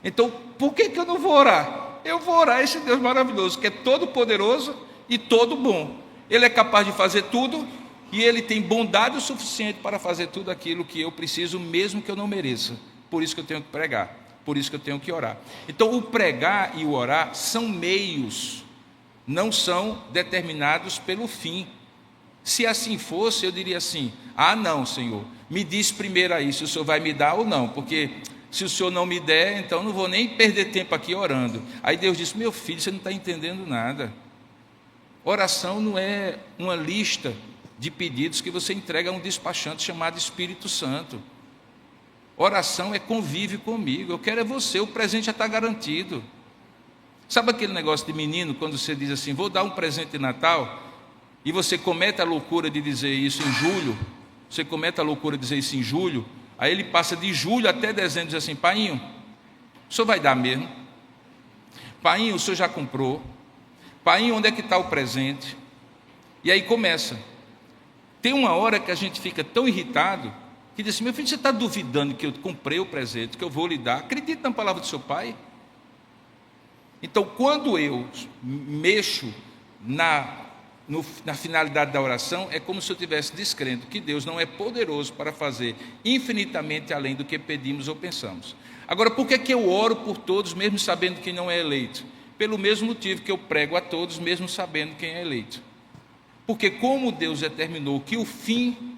[SPEAKER 1] Então, por que eu não vou orar? Eu vou orar a esse Deus maravilhoso, que é todo poderoso e todo bom. Ele é capaz de fazer tudo e Ele tem bondade o suficiente para fazer tudo aquilo que eu preciso, mesmo que eu não mereça. Por isso que eu tenho que pregar, por isso que eu tenho que orar. Então, o pregar e o orar são meios não são determinados pelo fim. Se assim fosse, eu diria assim: ah, não, Senhor, me diz primeiro aí se o Senhor vai me dar ou não, porque se o Senhor não me der, então não vou nem perder tempo aqui orando. Aí Deus disse: meu filho, você não está entendendo nada. Oração não é uma lista de pedidos que você entrega a um despachante chamado Espírito Santo. Oração é convive comigo, eu quero é você, o presente já está garantido. Sabe aquele negócio de menino, quando você diz assim: vou dar um presente de Natal, e você comete a loucura de dizer isso em julho, você comete a loucura de dizer isso em julho, aí ele passa de julho até dezembro e diz assim: painho, o senhor vai dar mesmo? Painho, o senhor já comprou? Painho, onde é que está o presente? E aí começa. Tem uma hora que a gente fica tão irritado, que diz assim: meu filho, você está duvidando que eu comprei o presente, que eu vou lhe dar? Acredita na palavra do seu pai? Então, quando eu mexo na finalidade da oração, é como se eu estivesse descrendo que Deus não é poderoso para fazer infinitamente além do que pedimos ou pensamos. Agora, por que eu oro por todos, mesmo sabendo quem não é eleito? Pelo mesmo motivo que eu prego a todos, mesmo sabendo quem é eleito. Porque como Deus determinou que o fim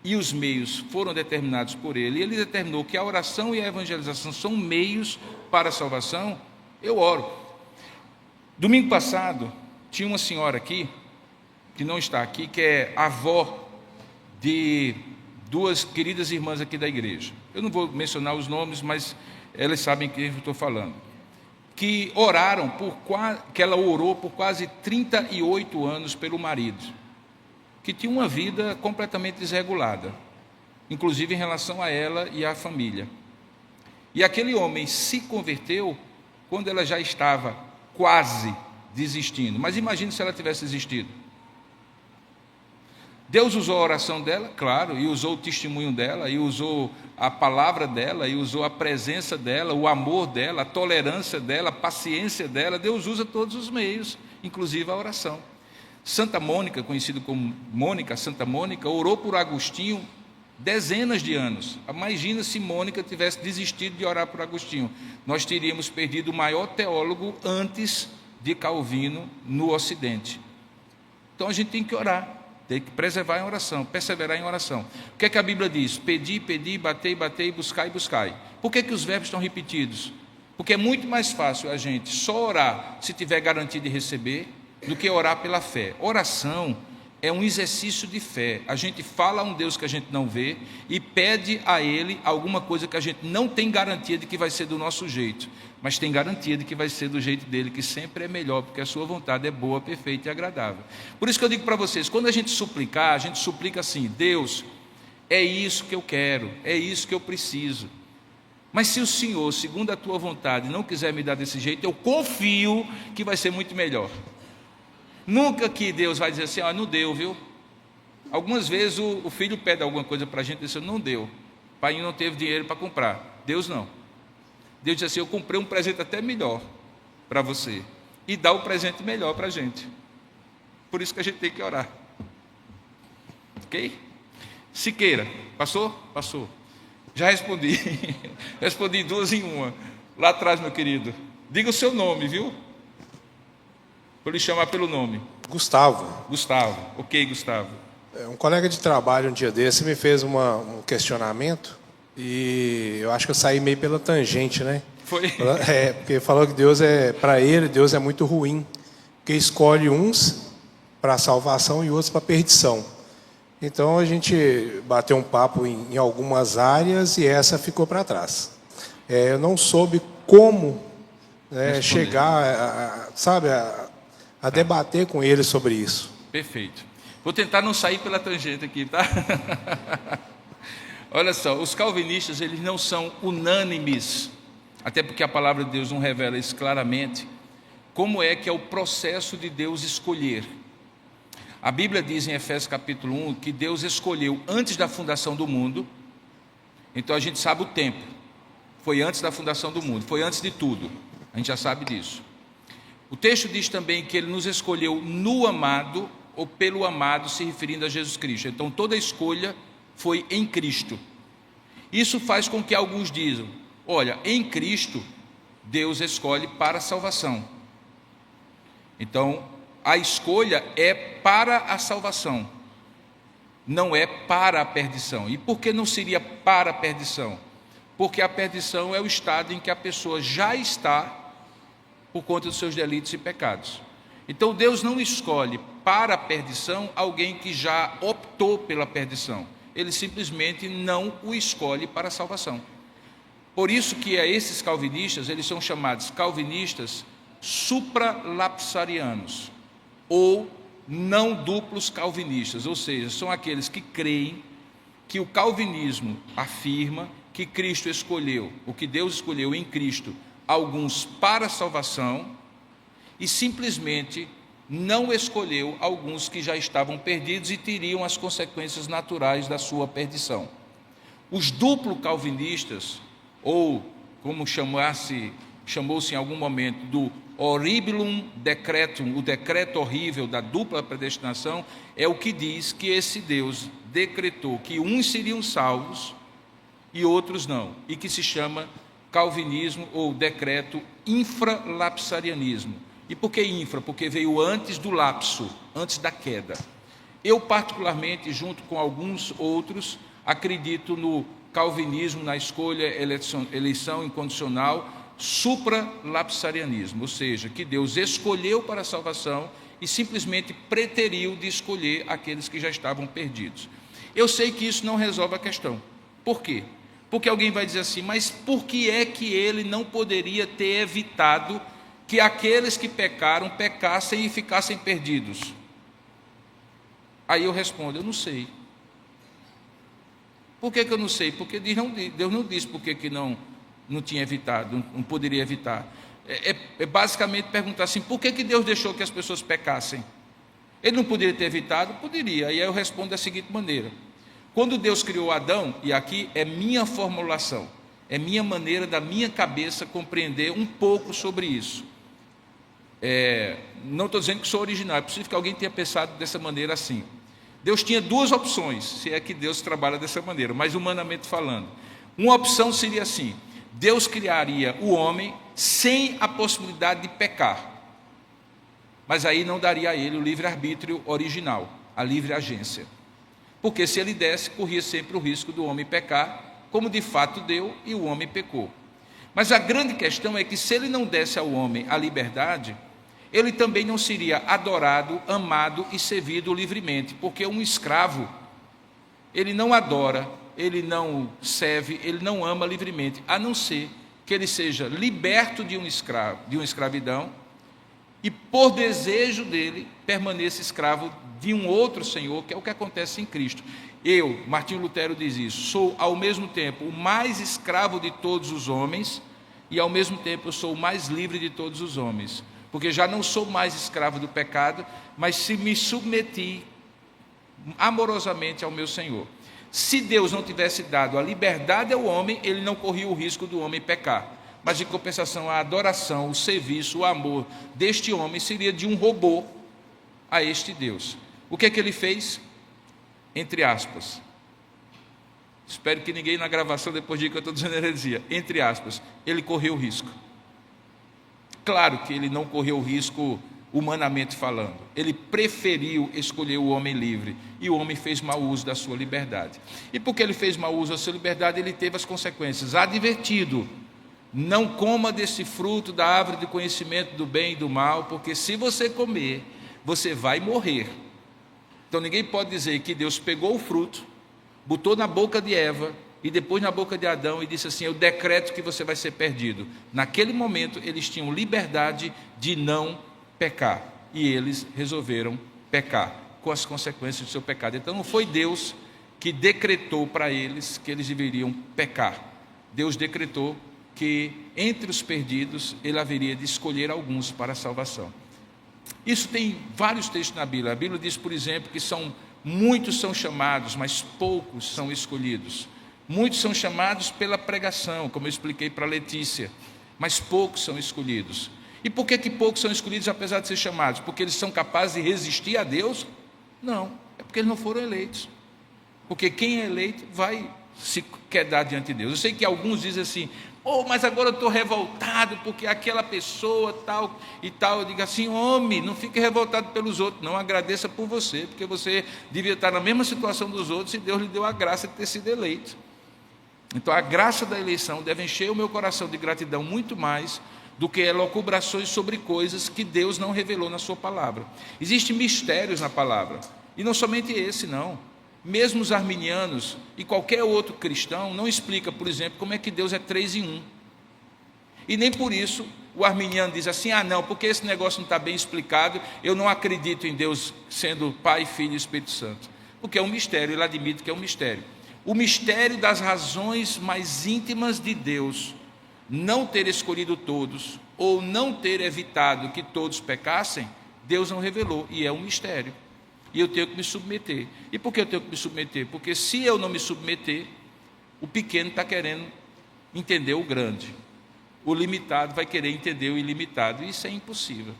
[SPEAKER 1] e os meios foram determinados por Ele, e Ele determinou que a oração e a evangelização são meios para a salvação, eu oro. Domingo passado, tinha uma senhora aqui, que não está aqui, que é avó de duas queridas irmãs aqui da igreja. Eu não vou mencionar os nomes, mas elas sabem quem eu estou falando. Que oraram que ela orou por quase 38 anos pelo marido, que tinha uma vida completamente desregulada, inclusive em relação a ela e à família. E aquele homem se converteu quando ela já estava quase desistindo. Mas imagine se ela tivesse desistido. Deus usou a oração dela, claro, e usou o testemunho dela, e usou a palavra dela, e usou a presença dela, o amor dela, a tolerância dela, a paciência dela. Deus usa todos os meios, inclusive a oração. Santa Mônica, conhecido como Mônica, Santa Mônica, orou por Agostinho dezenas de anos. Imagina se Mônica tivesse desistido de orar por Agostinho. Nós teríamos perdido o maior teólogo antes de Calvino no Ocidente. Então a gente tem que orar. Tem que preservar em oração, perseverar em oração. O que é que a Bíblia diz? Pedi, pedi, batei, batei, buscai, buscai. Por que os verbos estão repetidos? Porque é muito mais fácil a gente só orar se tiver garantia de receber, do que orar pela fé. Oração é um exercício de fé. A gente fala a um Deus que a gente não vê e pede a Ele alguma coisa que a gente não tem garantia de que vai ser do nosso jeito, mas tem garantia de que vai ser do jeito dele, que sempre é melhor, porque a sua vontade é boa, perfeita e agradável. Por isso que eu digo para vocês, quando a gente suplicar, a gente suplica assim: Deus, é isso que eu quero, é isso que eu preciso. Mas se o Senhor, segundo a tua vontade, não quiser me dar desse jeito, eu confio que vai ser muito melhor. Nunca que Deus vai dizer assim: não deu, viu? Algumas vezes o filho pede alguma coisa para a gente e diz: não deu, o pai não teve dinheiro para comprar. Deus não. Deus diz assim: eu comprei um presente até melhor para você, e dá o presente melhor para a gente. Por isso que a gente tem que orar. Ok? Siqueira, passou? Passou. Já respondi. Respondi 2 em 1. Lá atrás, meu querido. Diga o seu nome, viu? Vou lhe chamar pelo nome.
[SPEAKER 4] Gustavo.
[SPEAKER 1] Gustavo. Ok, Gustavo.
[SPEAKER 4] Um colega de trabalho um dia desse me fez um questionamento e eu acho que eu saí meio pela tangente, né?
[SPEAKER 1] Foi?
[SPEAKER 4] Porque falou que Deus para ele, Deus é muito ruim, porque escolhe uns para salvação e outros para perdição. Então a gente bateu um papo em algumas áreas e essa ficou para trás. Eu não soube como chegar, a debater com ele sobre isso.
[SPEAKER 1] Perfeito. Vou tentar não sair pela tangente aqui, tá? Olha só, os calvinistas, eles não são unânimes, até porque a palavra de Deus não revela isso claramente, como é que é o processo de Deus escolher. A Bíblia diz em Efésios capítulo 1 que Deus escolheu antes da fundação do mundo. Então a gente sabe o tempo, foi antes da fundação do mundo, foi antes de tudo, a gente já sabe disso. O texto diz também que Ele nos escolheu no amado, ou pelo amado, se referindo a Jesus Cristo. Então toda a escolha foi em Cristo. Isso faz com que alguns dizem: olha, em Cristo Deus escolhe para a salvação. Então, a escolha é para a salvação, não é para a perdição. E por que não seria para a perdição? Porque a perdição é o estado em que a pessoa já está por conta dos seus delitos e pecados. Então Deus não escolhe para a perdição alguém que já optou pela perdição. Ele simplesmente não o escolhe para a salvação. Por isso que esses calvinistas, eles são chamados calvinistas supralapsarianos, ou não duplos calvinistas, ou seja, são aqueles que creem que o calvinismo afirma que Cristo escolheu, o que Deus escolheu em Cristo, alguns para a salvação, e simplesmente não escolheu alguns que já estavam perdidos e teriam as consequências naturais da sua perdição. Os duplo calvinistas, ou como chamou-se em algum momento do horribilum decretum, o decreto horrível da dupla predestinação, é o que diz que esse Deus decretou que uns seriam salvos e outros não, e que se chama calvinismo ou decreto infralapsarianismo. E por que infra? Porque veio antes do lapso, antes da queda. Eu, particularmente, junto com alguns outros, acredito no calvinismo, na escolha, eleição incondicional, supralapsarianismo, ou seja, que Deus escolheu para a salvação e simplesmente preteriu de escolher aqueles que já estavam perdidos. Eu sei que isso não resolve a questão. Por quê? Porque alguém vai dizer assim, mas por que é que ele não poderia ter evitado que aqueles que pecaram, pecassem e ficassem perdidos? Aí eu respondo, eu não sei. Por que eu não sei? Porque Deus não disse por que não tinha evitado, não poderia evitar. É basicamente perguntar assim, por que Deus deixou que as pessoas pecassem? Ele não poderia ter evitado? Poderia. E aí eu respondo da seguinte maneira. Quando Deus criou Adão, e aqui é minha formulação, é minha maneira da minha cabeça compreender um pouco sobre isso. Não estou dizendo que sou original, é possível que alguém tenha pensado dessa maneira assim. Deus tinha duas opções, se é que Deus trabalha dessa maneira, mas humanamente falando. Uma opção seria assim, Deus criaria o homem sem a possibilidade de pecar, mas aí não daria a ele o livre-arbítrio original, a livre agência. Porque se ele desse, corria sempre o risco do homem pecar, como de fato deu, e o homem pecou. Mas a grande questão é que se ele não desse ao homem a liberdade, ele também não seria adorado, amado e servido livremente, porque um escravo, ele não adora, ele não serve, ele não ama livremente, a não ser que ele seja liberto de uma escravidão, e por desejo dele, permaneça escravo de um outro Senhor, que é o que acontece em Cristo. Eu, Martinho Lutero diz isso, sou ao mesmo tempo o mais escravo de todos os homens, e ao mesmo tempo eu sou o mais livre de todos os homens, porque já não sou mais escravo do pecado, mas se me submeti amorosamente ao meu Senhor. Se Deus não tivesse dado a liberdade ao homem, ele não corria o risco do homem pecar. Mas, em compensação, a adoração, o serviço, o amor deste homem seria de um robô a este Deus. O que é que ele fez? Entre aspas. Espero que ninguém na gravação depois diga que eu estou dizendo heresia. Entre aspas, ele correu o risco. Claro que ele não correu o risco humanamente falando. Ele preferiu escolher o homem livre. E o homem fez mau uso da sua liberdade. E porque ele fez mau uso da sua liberdade, ele teve as consequências. Advertido. Não coma desse fruto da árvore do conhecimento do bem e do mal, porque se você comer, você vai morrer. Então ninguém pode dizer que Deus pegou o fruto, botou na boca de Eva e depois na boca de Adão e disse assim, eu decreto que você vai ser perdido. Naquele momento eles tinham liberdade de não pecar e eles resolveram pecar com as consequências do seu pecado. Então não foi Deus que decretou para eles que eles deveriam pecar. Deus decretou que entre os perdidos ele haveria de escolher alguns para a salvação. Isso tem vários textos na Bíblia. A Bíblia diz, por exemplo, que muitos são chamados, mas poucos são escolhidos. Muitos são chamados pela pregação, como eu expliquei para a Letícia, mas poucos são escolhidos. E por que poucos são escolhidos apesar de ser chamados? Porque eles são capazes de resistir a Deus? Não, é porque eles não foram eleitos. Porque quem é eleito vai se quedar diante de Deus. Eu sei que alguns dizem assim, Mas agora eu estou revoltado porque aquela pessoa tal e tal. Eu digo assim, homem, não fique revoltado pelos outros, não, agradeça por você, porque você devia estar na mesma situação dos outros e Deus lhe deu a graça de ter sido eleito. Então a graça da eleição deve encher o meu coração de gratidão muito mais do que elucubrações sobre coisas que Deus não revelou na sua palavra. Existem mistérios na palavra, e não somente esse, não. Mesmo os arminianos e qualquer outro cristão não explica, por exemplo, como é que Deus é 3 em 1. E nem por isso o arminiano diz assim, não, porque esse negócio não está bem explicado, eu não acredito em Deus sendo Pai, Filho e Espírito Santo. Porque é um mistério, ele admite que é um mistério. O mistério das razões mais íntimas de Deus não ter escolhido todos, ou não ter evitado que todos pecassem, Deus não revelou, e é um mistério. E eu tenho que me submeter. E por que eu tenho que me submeter? Porque se eu não me submeter, o pequeno está querendo entender o grande. O limitado vai querer entender o ilimitado. Isso é impossível.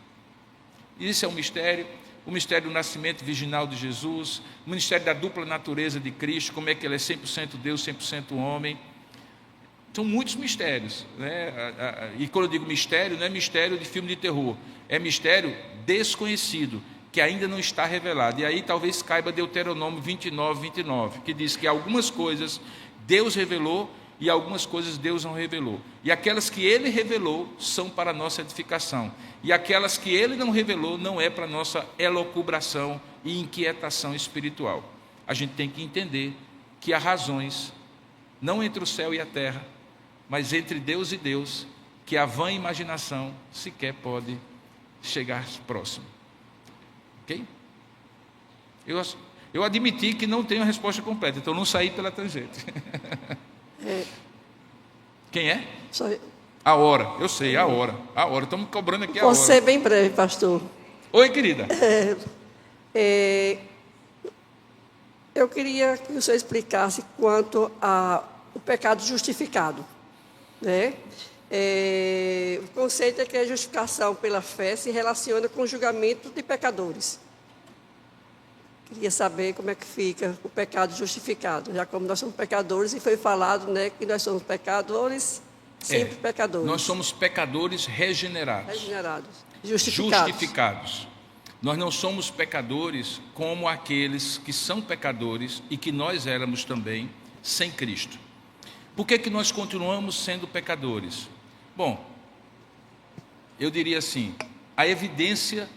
[SPEAKER 1] Isso é um mistério. O mistério do nascimento virginal de Jesus, o mistério da dupla natureza de Cristo, como é que ele é 100% Deus, 100% homem. São muitos mistérios, né? E quando eu digo mistério, não é mistério de filme de terror, é mistério desconhecido, que ainda não está revelado. E aí talvez caiba Deuteronômio 29, que diz que algumas coisas Deus revelou e algumas coisas Deus não revelou. E aquelas que Ele revelou são para a nossa edificação. E aquelas que Ele não revelou não é para a nossa elucubração e inquietação espiritual. A gente tem que entender que há razões, não entre o céu e a terra, mas entre Deus e Deus, que a vã imaginação sequer pode chegar próximo. Ok? Eu admiti que não tenho a resposta completa, então não saí pela tangente. Quem é?
[SPEAKER 5] Sou eu.
[SPEAKER 1] A hora, eu sei, a hora. Estamos cobrando aqui a hora.
[SPEAKER 5] Vou ser bem breve, pastor.
[SPEAKER 1] Oi, querida.
[SPEAKER 5] Eu queria que o senhor explicasse quanto ao pecado justificado, né? O conceito é que a justificação pela fé se relaciona com o julgamento de pecadores. Queria saber como é que fica o pecado justificado, já como nós somos pecadores, e foi falado, né, que nós somos pecadores, sempre pecadores.
[SPEAKER 1] Nós somos pecadores regenerados.
[SPEAKER 5] Justificados.
[SPEAKER 1] Nós não somos pecadores como aqueles que são pecadores e que nós éramos também sem Cristo. Por que nós continuamos sendo pecadores? Bom, eu diria assim, a evidência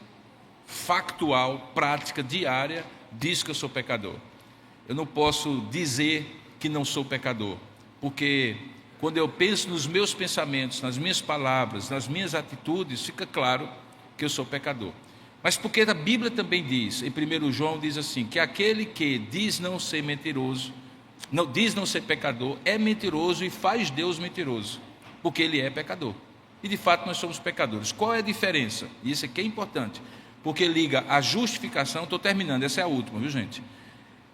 [SPEAKER 1] factual, prática, diária, diz que eu sou pecador. Eu não posso dizer que não sou pecador, porque quando eu penso nos meus pensamentos, nas minhas palavras, nas minhas atitudes, fica claro que eu sou pecador. Mas porque a Bíblia também diz, em 1 João diz assim, que aquele que diz não ser mentiroso, diz não ser pecador, é mentiroso e faz Deus mentiroso, porque ele é pecador. E de fato nós somos pecadores. Qual é a diferença? Isso aqui é importante, porque liga a justificação, estou terminando, essa é a última, viu gente?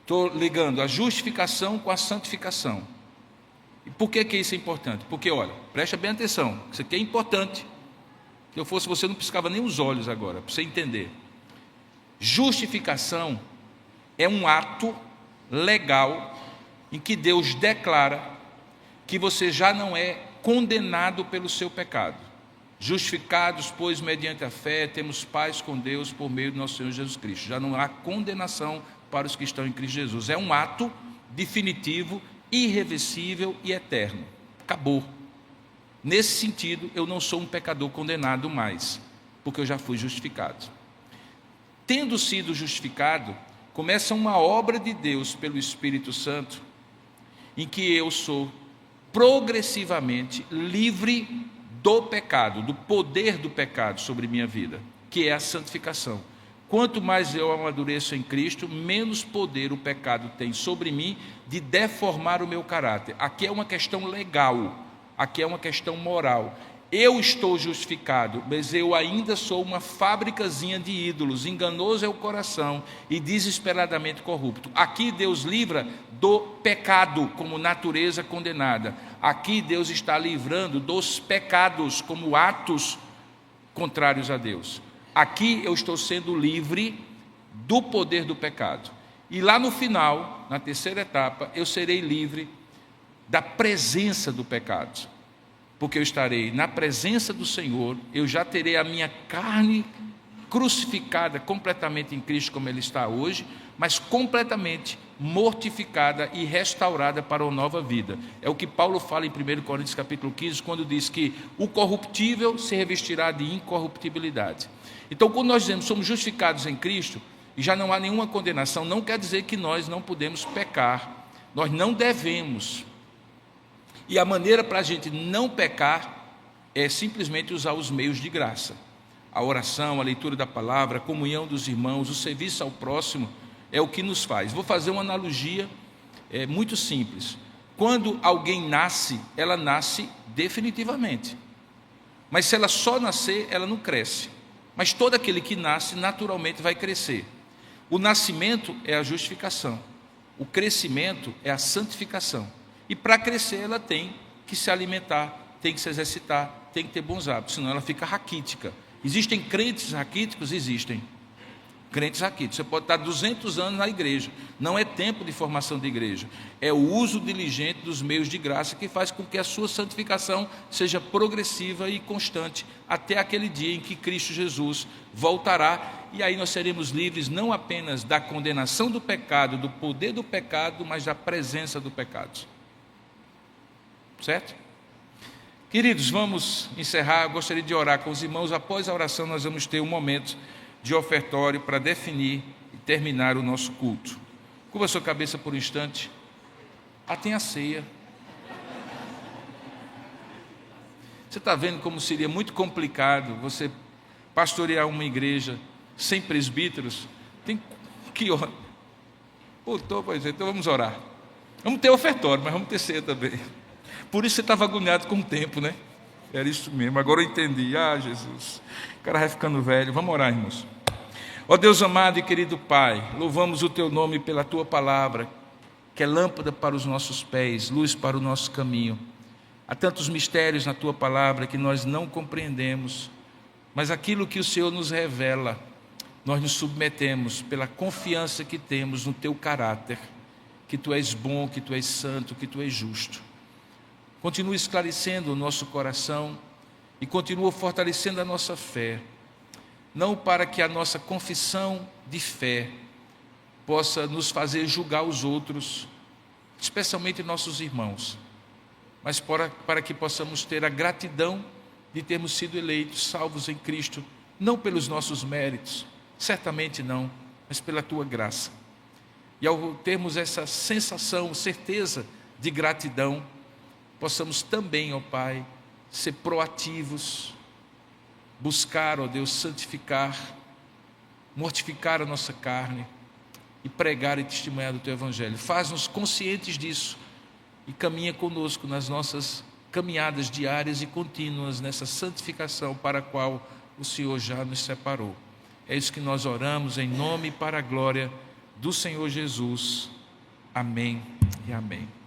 [SPEAKER 1] Estou ligando a justificação com a santificação. E por que isso é importante? Porque, olha, presta bem atenção, isso aqui é importante. Se eu fosse você, não piscava nem os olhos agora, para você entender. Justificação é um ato legal em que Deus declara que você já não é condenado pelo seu pecado. Justificados, pois, mediante a fé, temos paz com Deus por meio do nosso Senhor Jesus Cristo. Já não há condenação para os que estão em Cristo Jesus. É um ato definitivo, irreversível e eterno. Acabou. Nesse sentido, eu não sou um pecador condenado mais, porque eu já fui justificado. Tendo sido justificado, começa uma obra de Deus pelo Espírito Santo, em que eu sou progressivamente livre do pecado, do poder do pecado sobre minha vida, que é a santificação. Quanto mais eu amadureço em Cristo, menos poder o pecado tem sobre mim de deformar o meu caráter. Aqui é uma questão legal, aqui é uma questão moral. Eu estou justificado, mas eu ainda sou uma fábricazinha de ídolos, enganoso é o coração e desesperadamente corrupto. Aqui Deus livra do pecado como natureza condenada. Aqui Deus está livrando dos pecados como atos contrários a Deus. Aqui eu estou sendo livre do poder do pecado. E lá no final, na terceira etapa, eu serei livre da presença do pecado. porque eu estarei na presença do Senhor, eu já terei a minha carne crucificada completamente em Cristo como ele está hoje, mas completamente mortificada e restaurada para uma nova vida. É o que Paulo fala em 1 Coríntios capítulo 15, quando diz que o corruptível se revestirá de incorruptibilidade. Então, quando nós dizemos somos justificados em Cristo, e já não há nenhuma condenação, não quer dizer que nós não podemos pecar, nós não devemos. E a maneira para a gente não pecar é simplesmente usar os meios de graça. A oração, a leitura da palavra, a comunhão dos irmãos, o serviço ao próximo é o que nos faz. Vou fazer uma analogia muito simples. Quando alguém nasce, ela nasce definitivamente. Mas se ela só nascer, ela não cresce. Mas todo aquele que nasce, naturalmente vai crescer. O nascimento é a justificação. O crescimento é a santificação. E para crescer, ela tem que se alimentar, tem que se exercitar, tem que ter bons hábitos, senão ela fica raquítica. Existem crentes raquíticos? Existem. Crentes raquíticos. Você pode estar 200 anos na igreja. Não é tempo de formação de igreja. É o uso diligente dos meios de graça que faz com que a sua santificação seja progressiva e constante até aquele dia em que Cristo Jesus voltará. E aí nós seremos livres não apenas da condenação do pecado, do poder do pecado, mas da presença do pecado. Certo? Queridos, vamos encerrar. Eu gostaria de orar com os irmãos. Após a oração, nós vamos ter um momento de ofertório para definir e terminar o nosso culto. Curva a sua cabeça por um instante. Tem a ceia. Você está vendo como seria muito complicado você pastorear uma igreja sem presbíteros? Tem que orar. Pois é, então vamos orar. Vamos ter ofertório, mas vamos ter ceia também. Por isso você estava agoniado com o tempo, né? Era isso mesmo, agora eu entendi. Jesus, o cara vai ficando velho. Vamos orar, irmãos. Ó Deus amado e querido Pai, louvamos o Teu nome pela Tua palavra, que é lâmpada para os nossos pés, luz para o nosso caminho. Há tantos mistérios na Tua palavra que nós não compreendemos, mas aquilo que o Senhor nos revela, nós nos submetemos pela confiança que temos no Teu caráter, que Tu és bom, que Tu és santo, que Tu és justo. Continua esclarecendo o nosso coração e continua fortalecendo a nossa fé, não para que a nossa confissão de fé possa nos fazer julgar os outros, especialmente nossos irmãos, mas para que possamos ter a gratidão de termos sido eleitos, salvos em Cristo, não pelos nossos méritos, certamente não, mas pela Tua graça. E ao termos essa sensação, certeza de gratidão, possamos também, ó Pai, ser proativos, buscar, ó Deus, santificar, mortificar a nossa carne e pregar e testemunhar do Teu Evangelho. Faz-nos conscientes disso e caminha conosco nas nossas caminhadas diárias e contínuas nessa santificação para a qual o Senhor já nos separou. É isso que nós oramos em nome e para a glória do Senhor Jesus. Amém e amém.